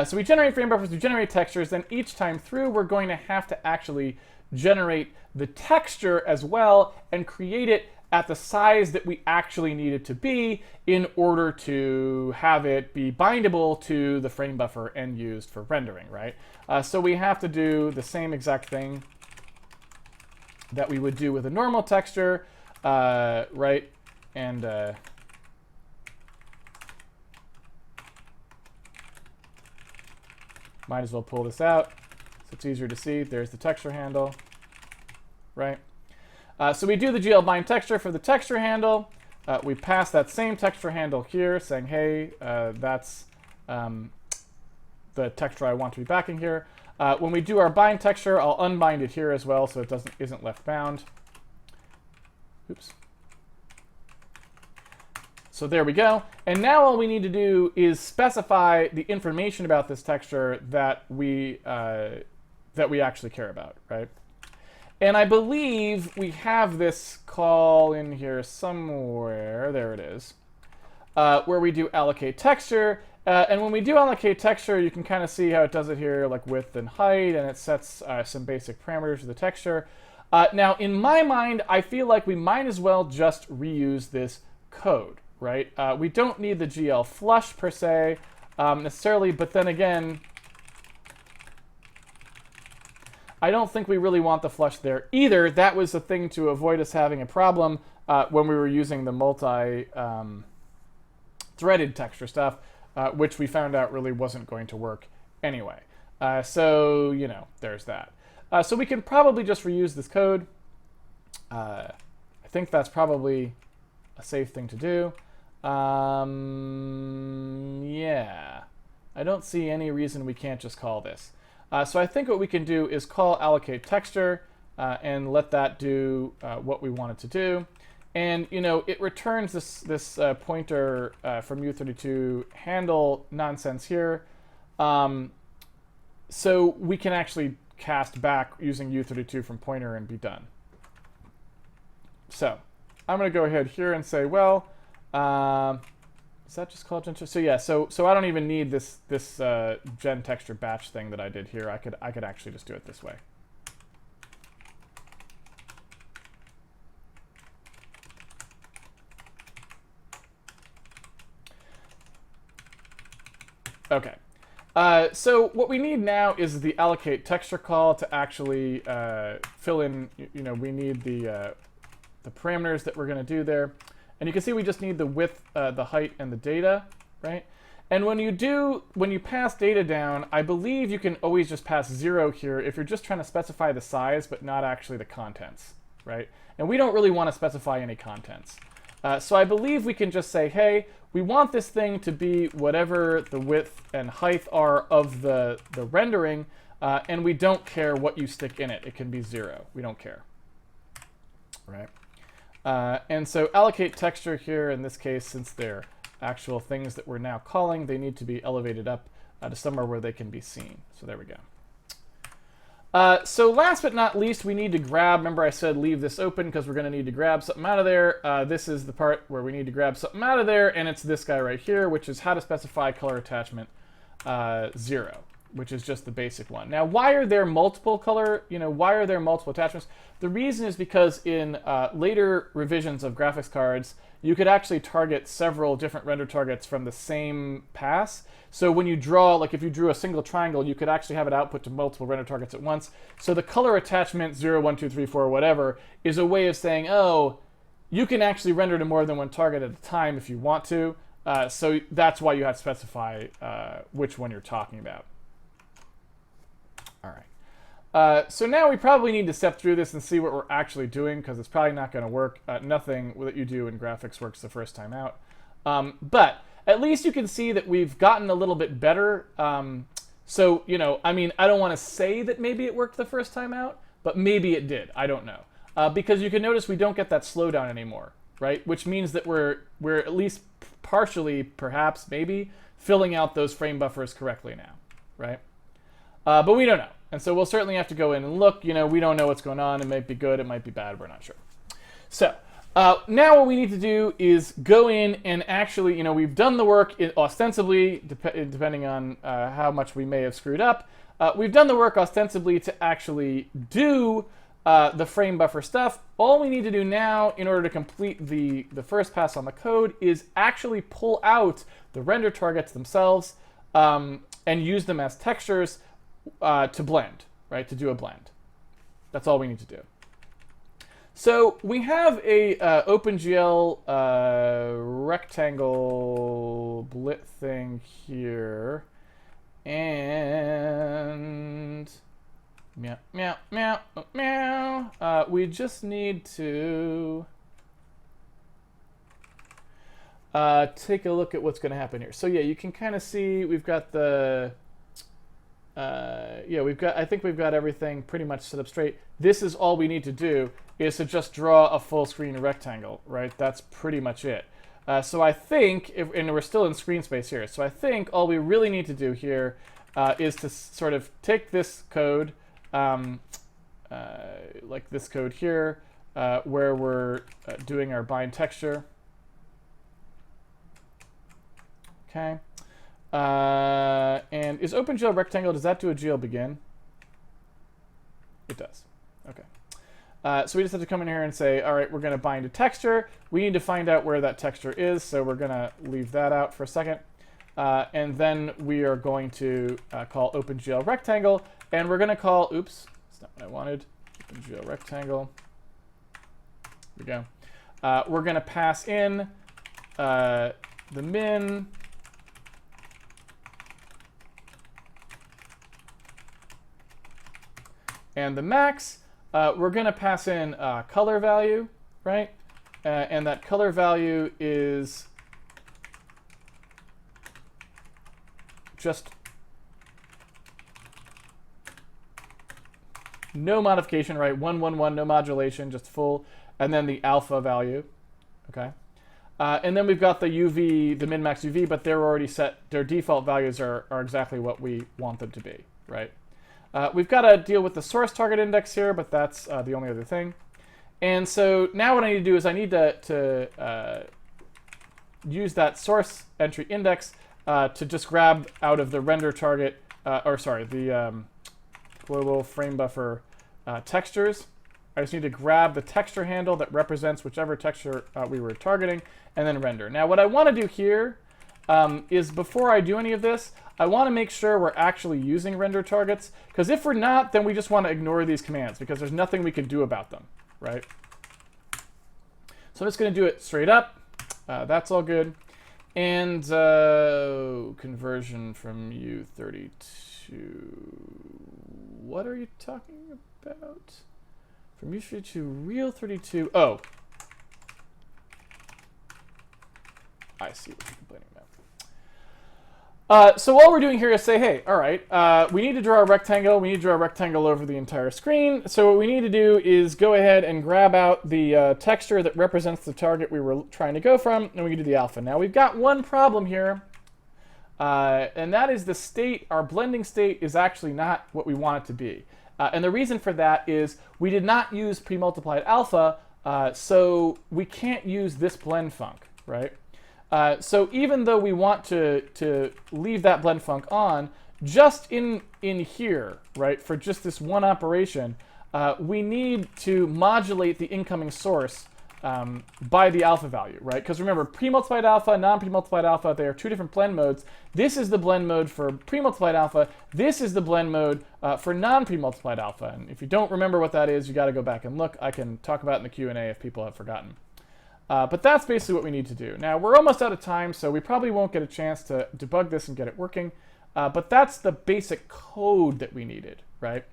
So we generate frame buffers, we generate textures, then each time through we're going to have to actually generate the texture as well and create it at the size that we actually need it to be in order to have it be bindable to the frame buffer and used for rendering, right? So we have to do the same exact thing that we would do with a normal texture, right? And might as well pull this out so it's easier to see. There's the texture handle, right? So we do the GL bind texture for the texture handle. We pass that same texture handle here, saying, hey, that's the texture I want to be backing here. When we do our bind texture, I'll unbind it here as well so it isn't left bound. Oops. So there we go. And now all we need to do is specify the information about this texture that we actually care about, right? And I believe we have this call in here somewhere. There it is, where we do allocate texture. And when we do allocate texture, you can kind of see how it does it here, like width and height, and it sets some basic parameters for the texture. Now, in my mind, I feel like we might as well just reuse this code, right? We don't need the GL flush per se necessarily, but then again, I don't think we really want the flush there either. That was the thing to avoid us having a problem when we were using the multi-threaded texture stuff, which we found out really wasn't going to work anyway. So, you know, there's that. So we can probably just reuse this code. I think that's probably a safe thing to do. Yeah, I don't see any reason we can't just call this. So I think what we can do is call allocate texture and let that do what we want it to do. And, you know, it returns this pointer from U32 handle nonsense here. So we can actually cast back using U32 from pointer and be done. So I'm going to go ahead here and say, well, is that just called gen? So yeah, so I don't even need this gen texture batch thing that I did here. I could actually just do it this way. Okay. So what we need now is the allocate texture call to actually fill in. You know, we need the parameters that we're going to do there. And you can see we just need the width, the height, and the data, right? And when you pass data down, I believe you can always just pass 0 here if you're just trying to specify the size, but not actually the contents, right? And we don't really want to specify any contents. So I believe we can just say, hey, we want this thing to be whatever the width and height are of the rendering, and we don't care what you stick in it. It can be 0. We don't care, right? And so allocate texture here, in this case, since they're actual things that we're now calling, they need to be elevated up to somewhere where they can be seen. So there we go. So last but not least, we need to grab, remember I said leave this open because we're going to need to grab something out of there. This is the part where we need to grab something out of there, and it's this guy right here, which is how to specify color attachment 0. Which is just the basic one. Now, why are there multiple why are there multiple attachments? The reason is because in later revisions of graphics cards, you could actually target several different render targets from the same pass. So when you draw, like if you drew a single triangle, you could actually have it output to multiple render targets at once. So the color attachment 0, 1, 2, 3, 4, whatever, is a way of saying, oh, you can actually render to more than one target at a time if you want to. So that's why you have to specify which one you're talking about. All right. So now we probably need to step through this and see what we're actually doing, because it's probably not going to work. Nothing that you do in graphics works the first time out. But at least you can see that we've gotten a little bit better. So, you know, I mean, I don't want to say that maybe it worked the first time out, but maybe it did. I don't know. Because you can notice we don't get that slowdown anymore, right? Which means that we're at least partially, perhaps, maybe, filling out those frame buffers correctly now, right? But we don't know. And so we'll certainly have to go in and look. We don't know what's going on. It might be good. It might be bad. We're not sure. So now what we need to do is go in and actually, we've done the work ostensibly, depending on how much we may have screwed up. We've done the work ostensibly to actually do the frame buffer stuff. All we need to do now in order to complete the first pass on the code is actually pull out the render targets themselves and use them as textures to blend, right? To do a blend. That's all we need to do. So we have a OpenGL rectangle blit thing here, and meow, meow, meow, meow. We just need to take a look at what's going to happen here. So yeah, you can kind of see we've got the I think we've got everything pretty much set up straight. This is all we need to do is to just draw a full screen rectangle, right? That's pretty much it. So I think, and we're still in screen space here, so I think all we really need to do here is to sort of take this code, like this code here, where we're doing our bind texture. Okay. And is OpenGL rectangle, does that do a GL begin? It does. Okay. So we just have to come in here and say, all right, we're going to bind a texture. We need to find out where that texture is, so we're going to leave that out for a second. And then we are going to call OpenGL rectangle, and we're going to call, oops, that's not what I wanted, OpenGL rectangle. Here we go. We're going to pass in the min, and the max. We're going to pass in color value, right? And that color value is just no modification, right? 111, no modulation, just full. And then the alpha value, okay? And then we've got the UV, the min-max UV, but they're already set. Their default values are exactly what we want them to be, right? We've got to deal with the source target index here, but that's the only other thing. And so now what I need to do is I need to use that source entry index to just grab out of the render target, the global frame buffer textures. I just need to grab the texture handle that represents whichever texture we were targeting, and then render. Now what I want to do here is before I do any of this, I want to make sure we're actually using render targets, because if we're not, then we just want to ignore these commands because there's nothing we can do about them, right? So I'm just going to do it straight up. That's all good. And conversion from U32. What are you talking about? From U32 to real 32. Oh. I see what you're complaining about. So all we're doing here is say, hey, all right, we need to draw a rectangle. We need to draw a rectangle over the entire screen. So what we need to do is go ahead and grab out the texture that represents the target we were trying to go from, and we can do the alpha. Now we've got one problem here, and that is the state. Our blending state is actually not what we want it to be. And the reason for that is we did not use pre-multiplied alpha, so we can't use this blend func, right? So even though we want to leave that blend func on, just in here, right, for just this one operation, we need to modulate the incoming source by the alpha value, right? Because remember, pre-multiplied alpha, non-pre-multiplied alpha, they are two different blend modes. This is the blend mode for pre-multiplied alpha. This is the blend mode for non-pre-multiplied alpha. And if you don't remember what that is, you got to go back and look. I can talk about it in the Q&A if people have forgotten. But that's basically what we need to do. Now, we're almost out of time, so we probably won't get a chance to debug this and get it working. But that's the basic code that we needed, right?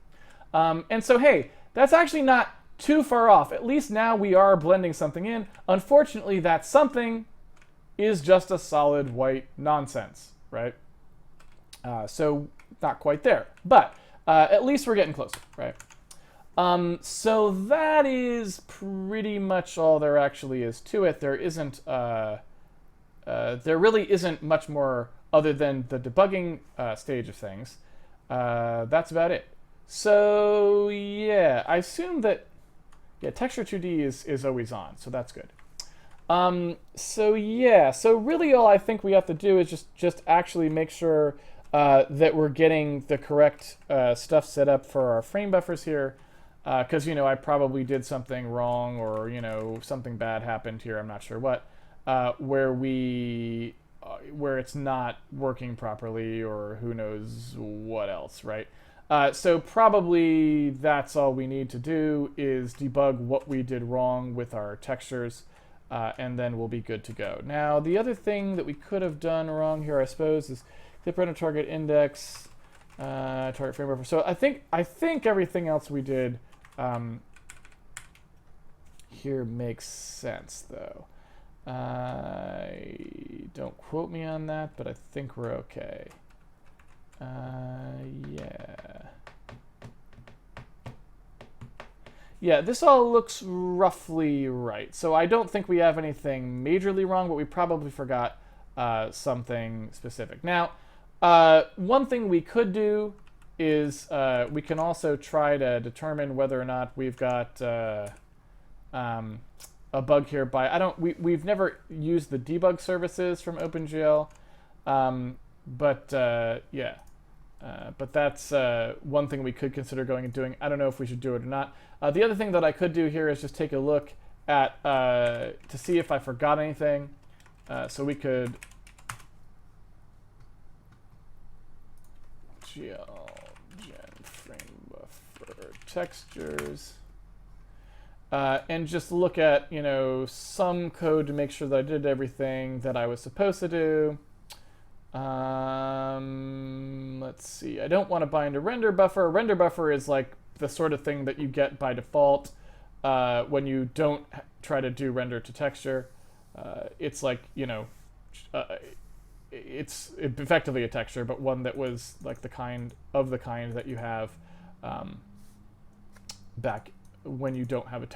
And so, hey, that's actually not too far off. At least now we are blending something in. Unfortunately, that something is just a solid white nonsense, right? So not quite there. But at least we're getting closer, right? So that is pretty much all there actually is to it. There isn't, there really isn't much more other than the debugging stage of things. That's about it. So yeah, I assume that yeah, texture 2D is always on, so that's good. So yeah, so really all I think we have to do is just actually make sure that we're getting the correct stuff set up for our frame buffers here, because I probably did something wrong, or something bad happened here. I'm not sure what, where it's not working properly, or who knows what else, right? So probably that's all we need to do is debug what we did wrong with our textures, and then we'll be good to go. Now, the other thing that we could have done wrong here, I suppose, is clip render target index, target frame buffer. So I think everything else we did here makes sense, though. Don't quote me on that, but I think we're okay. Yeah. Yeah, this all looks roughly right. So I don't think we have anything majorly wrong, but we probably forgot something specific. Now, one thing we could do is we can also try to determine whether or not we've got a bug here by we've never used the debug services from OpenGL, but yeah. But that's one thing we could consider going and doing. I don't know if we should do it or not. The other thing that I could do here is just take a look at to see if I forgot anything. So we could GL gen frame buffer textures, and just look at some code to make sure that I did everything that I was supposed to do. Let's see. I don't want to bind a render buffer. A render buffer is like the sort of thing that you get by default when you don't try to do render to texture. It's like it's effectively a texture, but one that was like the kind that you have back when you don't have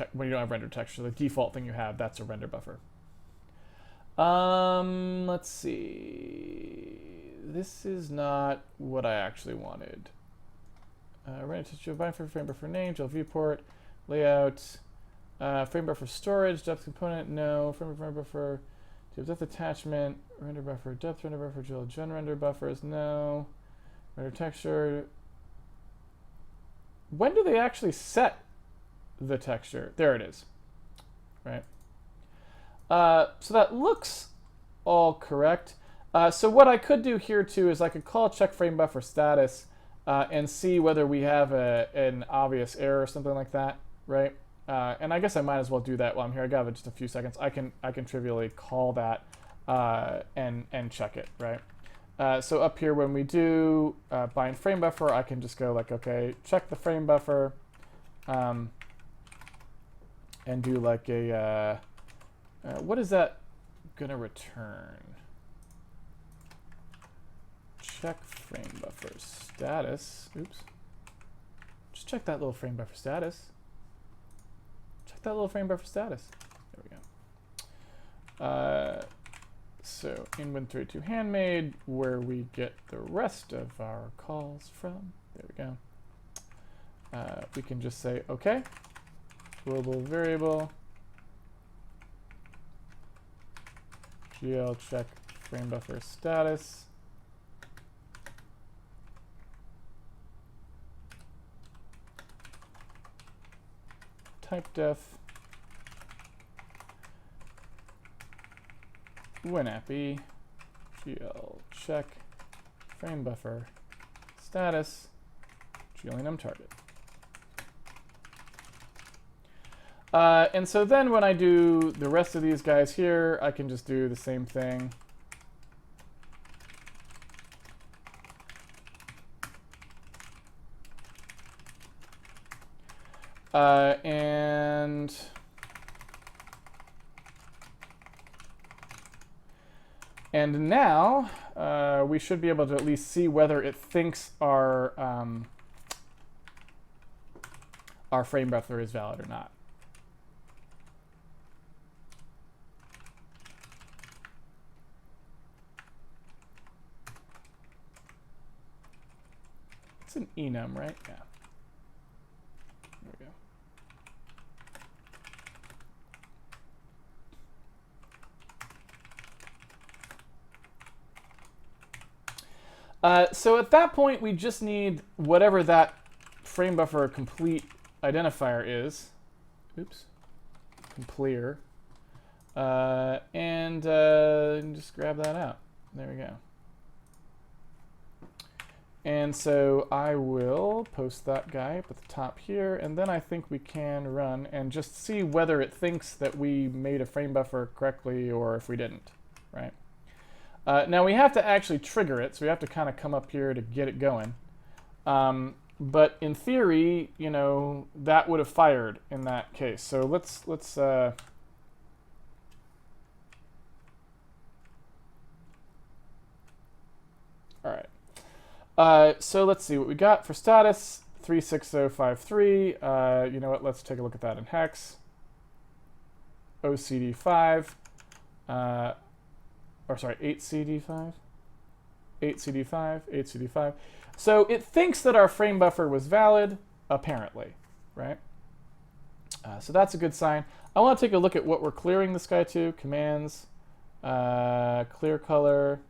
render texture. The default thing you have, that's a render buffer. Let's see. This is not what I actually wanted. Render texture, bind for frame buffer name, GL viewport, layout, frame buffer storage, depth component, no. Frame buffer, depth attachment, render buffer, depth render buffer, GL gen render buffers, no. Render texture. When do they actually set the texture? There it is. Right. So that looks all correct. So what I could do here too is I could call check frame buffer status and see whether we have an obvious error or something like that, right? And I guess I might as well do that while I'm here. I got just a few seconds. I can trivially call that and check it, right? So up here when we do bind frame buffer, I can just go like, okay, check the frame buffer, and do like a what is that gonna return? Check frame buffer status. Oops. Just check that little frame buffer status. Check that little frame buffer status. There we go. So inventory to Handmade, where we get the rest of our calls from. There we go. We can just say, okay, global variable, GL check frame buffer status. Type def. WinAppy. GL check frame buffer status. GLenum target. And so then when I do the rest of these guys here, I can just do the same thing. And now we should be able to at least see whether it thinks our frame buffer is valid or not. It's an enum, right? Yeah. There we go. So at that point, we just need whatever that frame buffer complete identifier is. Oops. Completer. And just grab that out. There we go. And so I will post that guy up at the top here, and then I think we can run and just see whether it thinks that we made a frame buffer correctly or if we didn't, right? Now we have to actually trigger it, so we have to kind of come up here to get it going. But in theory, you know, that would have fired in that case. So let's all right. So let's see what we got for status 36053. You know what? Let's take a look at that in hex. OCD5. Or sorry, 8CD5. 8CD5. 8CD5. So it thinks that our frame buffer was valid, apparently, right? So that's a good sign. I want to take a look at what we're clearing this guy to. Commands, clear color.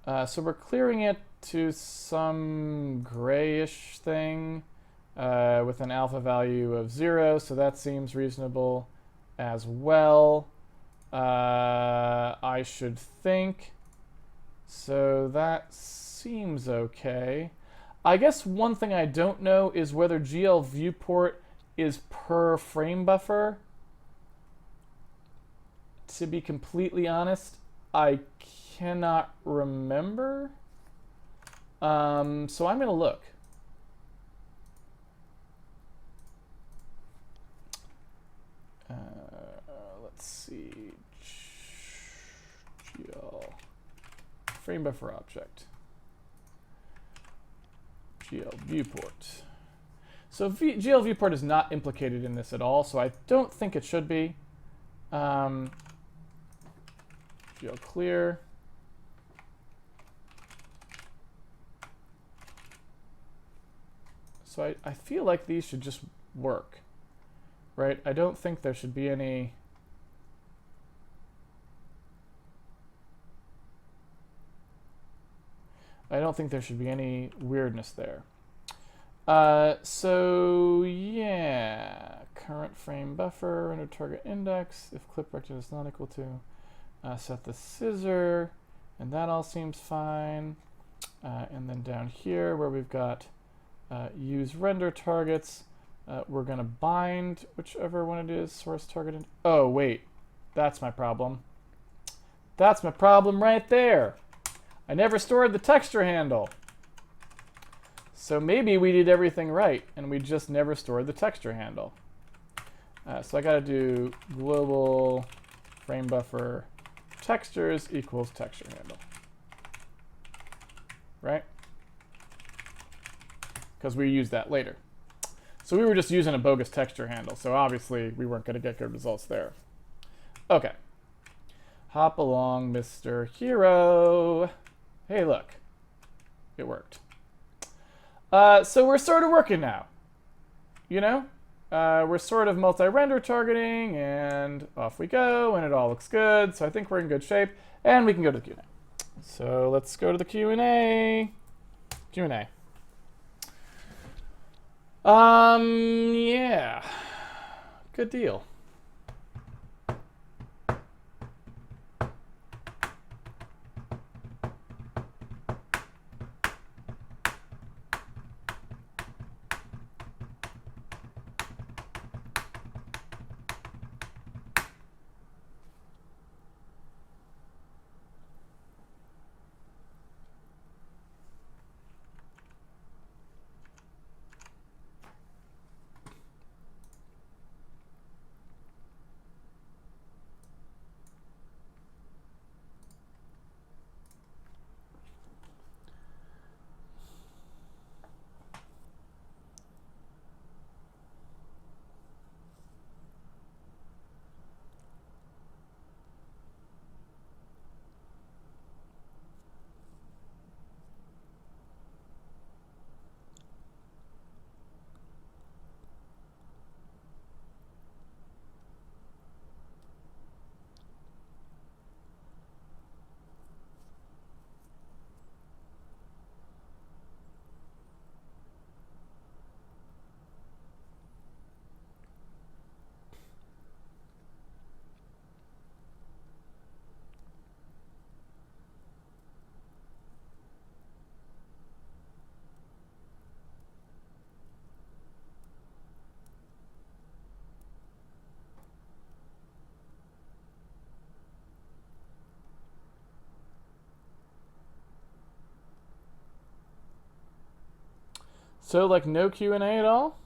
So we're clearing it to some grayish thing with an alpha value of 0, so that seems reasonable as well. I should think. So that seems okay. I guess one thing I don't know is whether GL viewport is per frame buffer. To be completely honest, I cannot remember. So I'm going to look. Let's see. GL frame buffer object. GL viewport. So GL viewport is not implicated in this at all, so I don't think it should be. GL clear. So I feel like these should just work, right? I don't think there should be any... I don't think there should be any weirdness there. So yeah, current frame buffer, render target index, if clip rectangle is not equal to, set the scissor, and that all seems fine. And then down here where we've got use render targets, we're going to bind whichever one it is, source target. Oh, wait, that's my problem. That's my problem right there. I never stored the texture handle. So maybe we did everything right, and we just never stored the texture handle. So I got to do global frame buffer textures equals texture handle. Right? Because we use that later. So we were just using a bogus texture handle, so obviously we weren't going to get good results there. Okay. Hop along, Mr. Hero. Hey, look. It worked. So we're sort of working now. You know? We're sort of multi-render targeting, and off we go, and it all looks good. So I think we're in good shape, and we can go to the Q&A. So let's go to the Q&A. Q&A. Yeah. Good deal. So, like, no Q&A at all?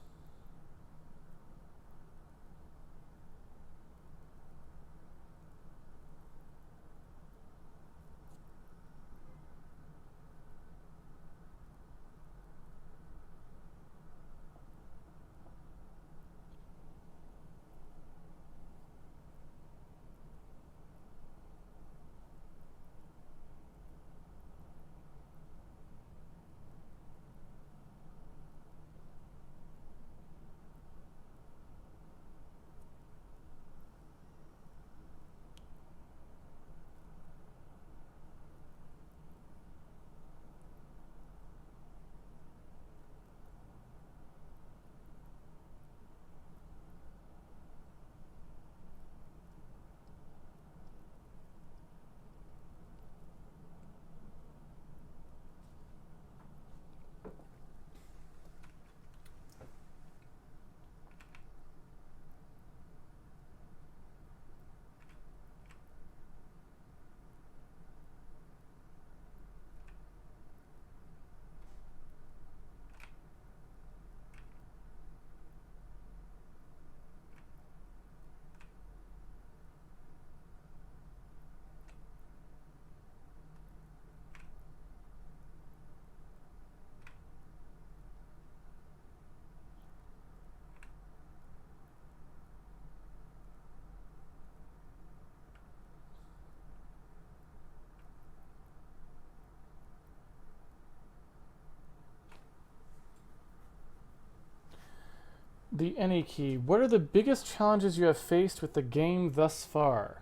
The any key. What are the biggest challenges you have faced with the game thus far?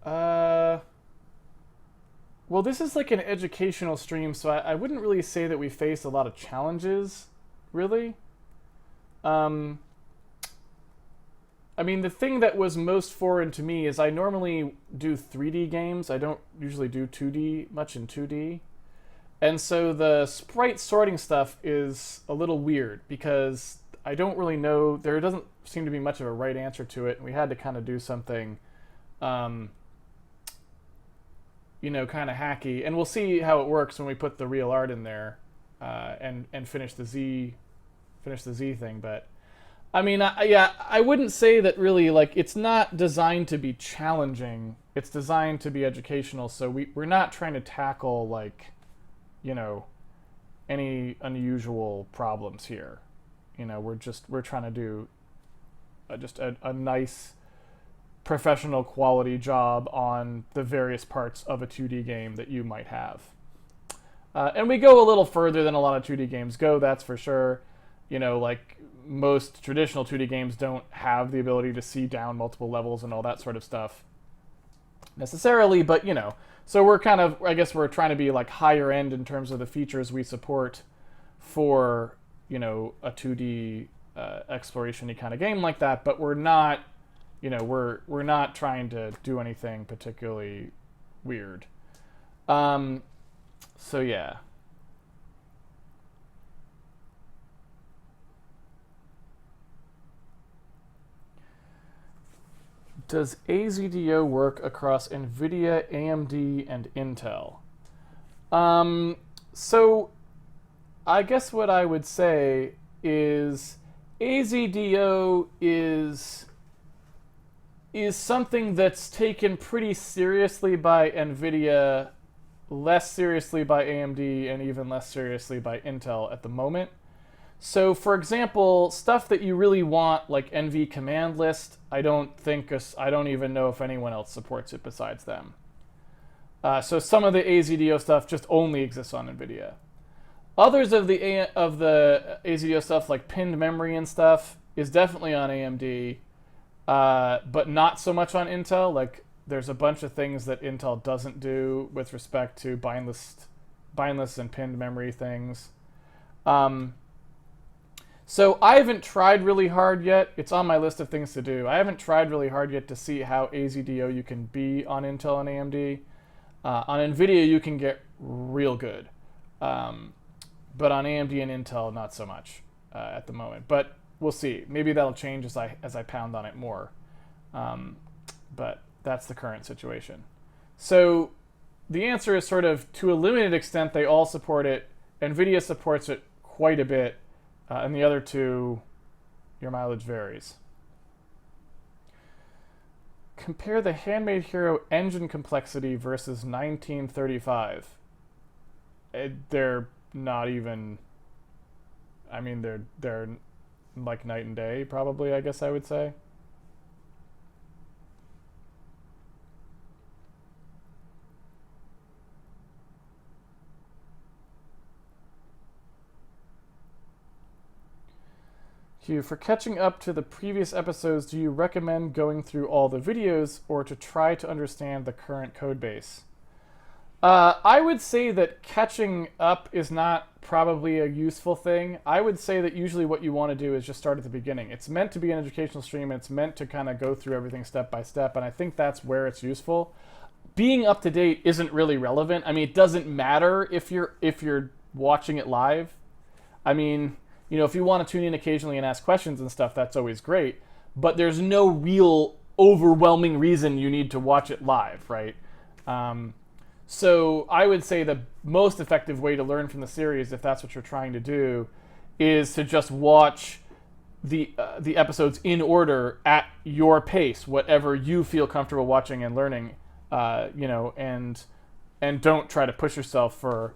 Well, this is like an educational stream, so I wouldn't really say that we faced a lot of challenges, really. Um, I mean, the thing that was most foreign to me is I normally do 3D games. I don't usually do 2D, much in 2D. And so the sprite sorting stuff is a little weird because I don't really know, there doesn't seem to be much of a right answer to it. And we had to kind of do something, you know, kind of hacky. And we'll see how it works when we put the real art in there and finish the Z thing. But I mean, yeah, I wouldn't say that really, like, it's not designed to be challenging. It's designed to be educational. So we're not trying to tackle, like, you know, any unusual problems here. You know, we're trying to do just a nice professional quality job on the various parts of a 2D game that you might have. And we go a little further than a lot of 2D games go, that's for sure. You know, like most traditional 2D games don't have the ability to see down multiple levels and all that sort of stuff necessarily, but you know, so we're kind of, I guess we're trying to be like higher end in terms of the features we support for, you know, a 2D exploration-y kind of game like that, but we're not, you know, we're not trying to do anything particularly weird. So yeah. Does AZDO work across NVIDIA, AMD, and Intel? So I guess what I would say is AZDO is something that's taken pretty seriously by NVIDIA, less seriously by AMD, and even less seriously by Intel at the moment. So, for example, stuff that you really want, like NV command list, I don't even know if anyone else supports it besides them. So some of the AZDO stuff just only exists on NVIDIA. Others of the AZDO stuff, like pinned memory and stuff, is definitely on AMD, but not so much on Intel. Like, there's a bunch of things that Intel doesn't do with respect to bindless and pinned memory things. So I haven't tried really hard yet. It's on my list of things to do. I haven't tried really hard yet to see how AZDO you can be on Intel and AMD. On NVIDIA, you can get real good. But on AMD and Intel, not so much at the moment. But we'll see. Maybe that'll change as I pound on it more. But that's the current situation. So the answer is sort of, to a limited extent, they all support it. NVIDIA supports it quite a bit, and the other two, your mileage varies. Compare the Handmade Hero engine complexity versus 1935. They're not even. I mean, they're like night and day, probably. I guess I would say. Hugh, for catching up to the previous episodes, do you recommend going through all the videos or to try to understand the current code base? I would say that catching up is not probably a useful thing. I would say that usually what you want to do is just start at the beginning. It's meant to be an educational stream, and it's meant to kind of go through everything step by step, and I think that's where it's useful. Being up to date isn't really relevant. I mean, it doesn't matter if you're watching it live. I mean, you know, if you want to tune in occasionally and ask questions and stuff, that's always great. But there's no real overwhelming reason you need to watch it live, right? So I would say the most effective way to learn from the series, if that's what you're trying to do, is to just watch the episodes in order at your pace, whatever you feel comfortable watching and learning, you know, and don't try to push yourself for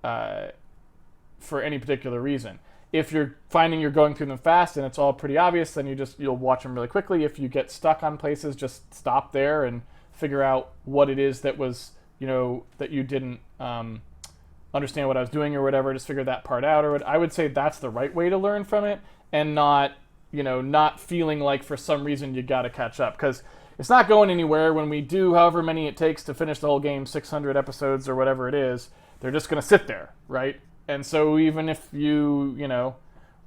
any particular reason. If you're finding you're going through them fast and it's all pretty obvious, then you'll watch them really quickly. If you get stuck on places, just stop there and figure out what it is that was, you know, that you didn't understand what I was doing or whatever. Just figure that part out. Or I would say that's the right way to learn from it, and not feeling like for some reason you got to catch up, because it's not going anywhere. When we do however many it takes to finish the whole game, 600 episodes or whatever it is, they're just going to sit there, right? And so even if you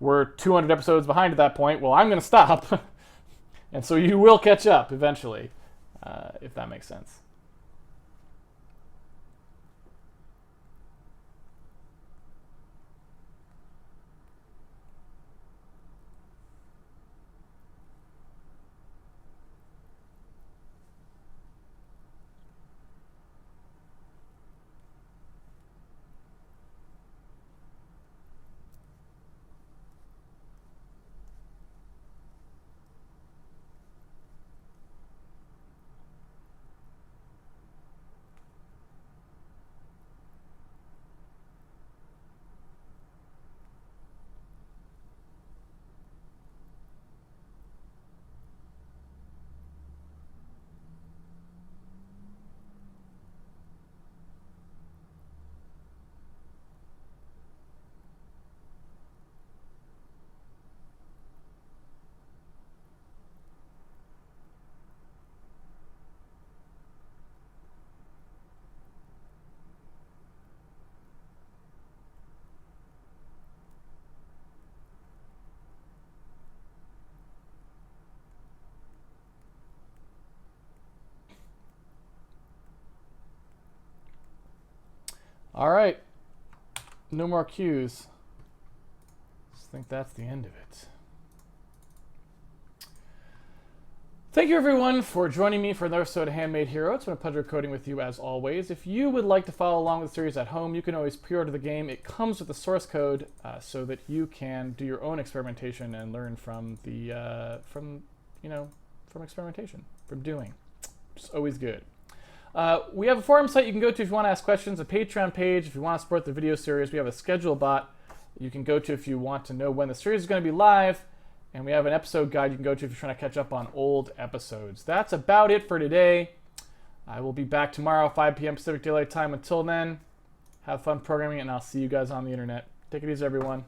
were 200 episodes behind at that point, well, I'm going to stop. And so you will catch up eventually, if that makes sense. All right, no more cues. I think that's the end of it. Thank you everyone for joining me for another episode of Handmade Hero. It's been a pleasure coding with you as always. If you would like to follow along with the series at home, you can always pre-order the game. It comes with the source code so that you can do your own experimentation and learn from from experimentation, from doing. It's always good. We have a forum site you can go to if you want to ask questions, a Patreon page if you want to support the video series. We have a schedule bot you can go to if you want to know when the series is going to be live. And we have an episode guide you can go to if you're trying to catch up on old episodes. That's about it for today. I will be back tomorrow, 5 p.m. Pacific Daylight Time. Until then, have fun programming, and I'll see you guys on the internet. Take it easy, everyone.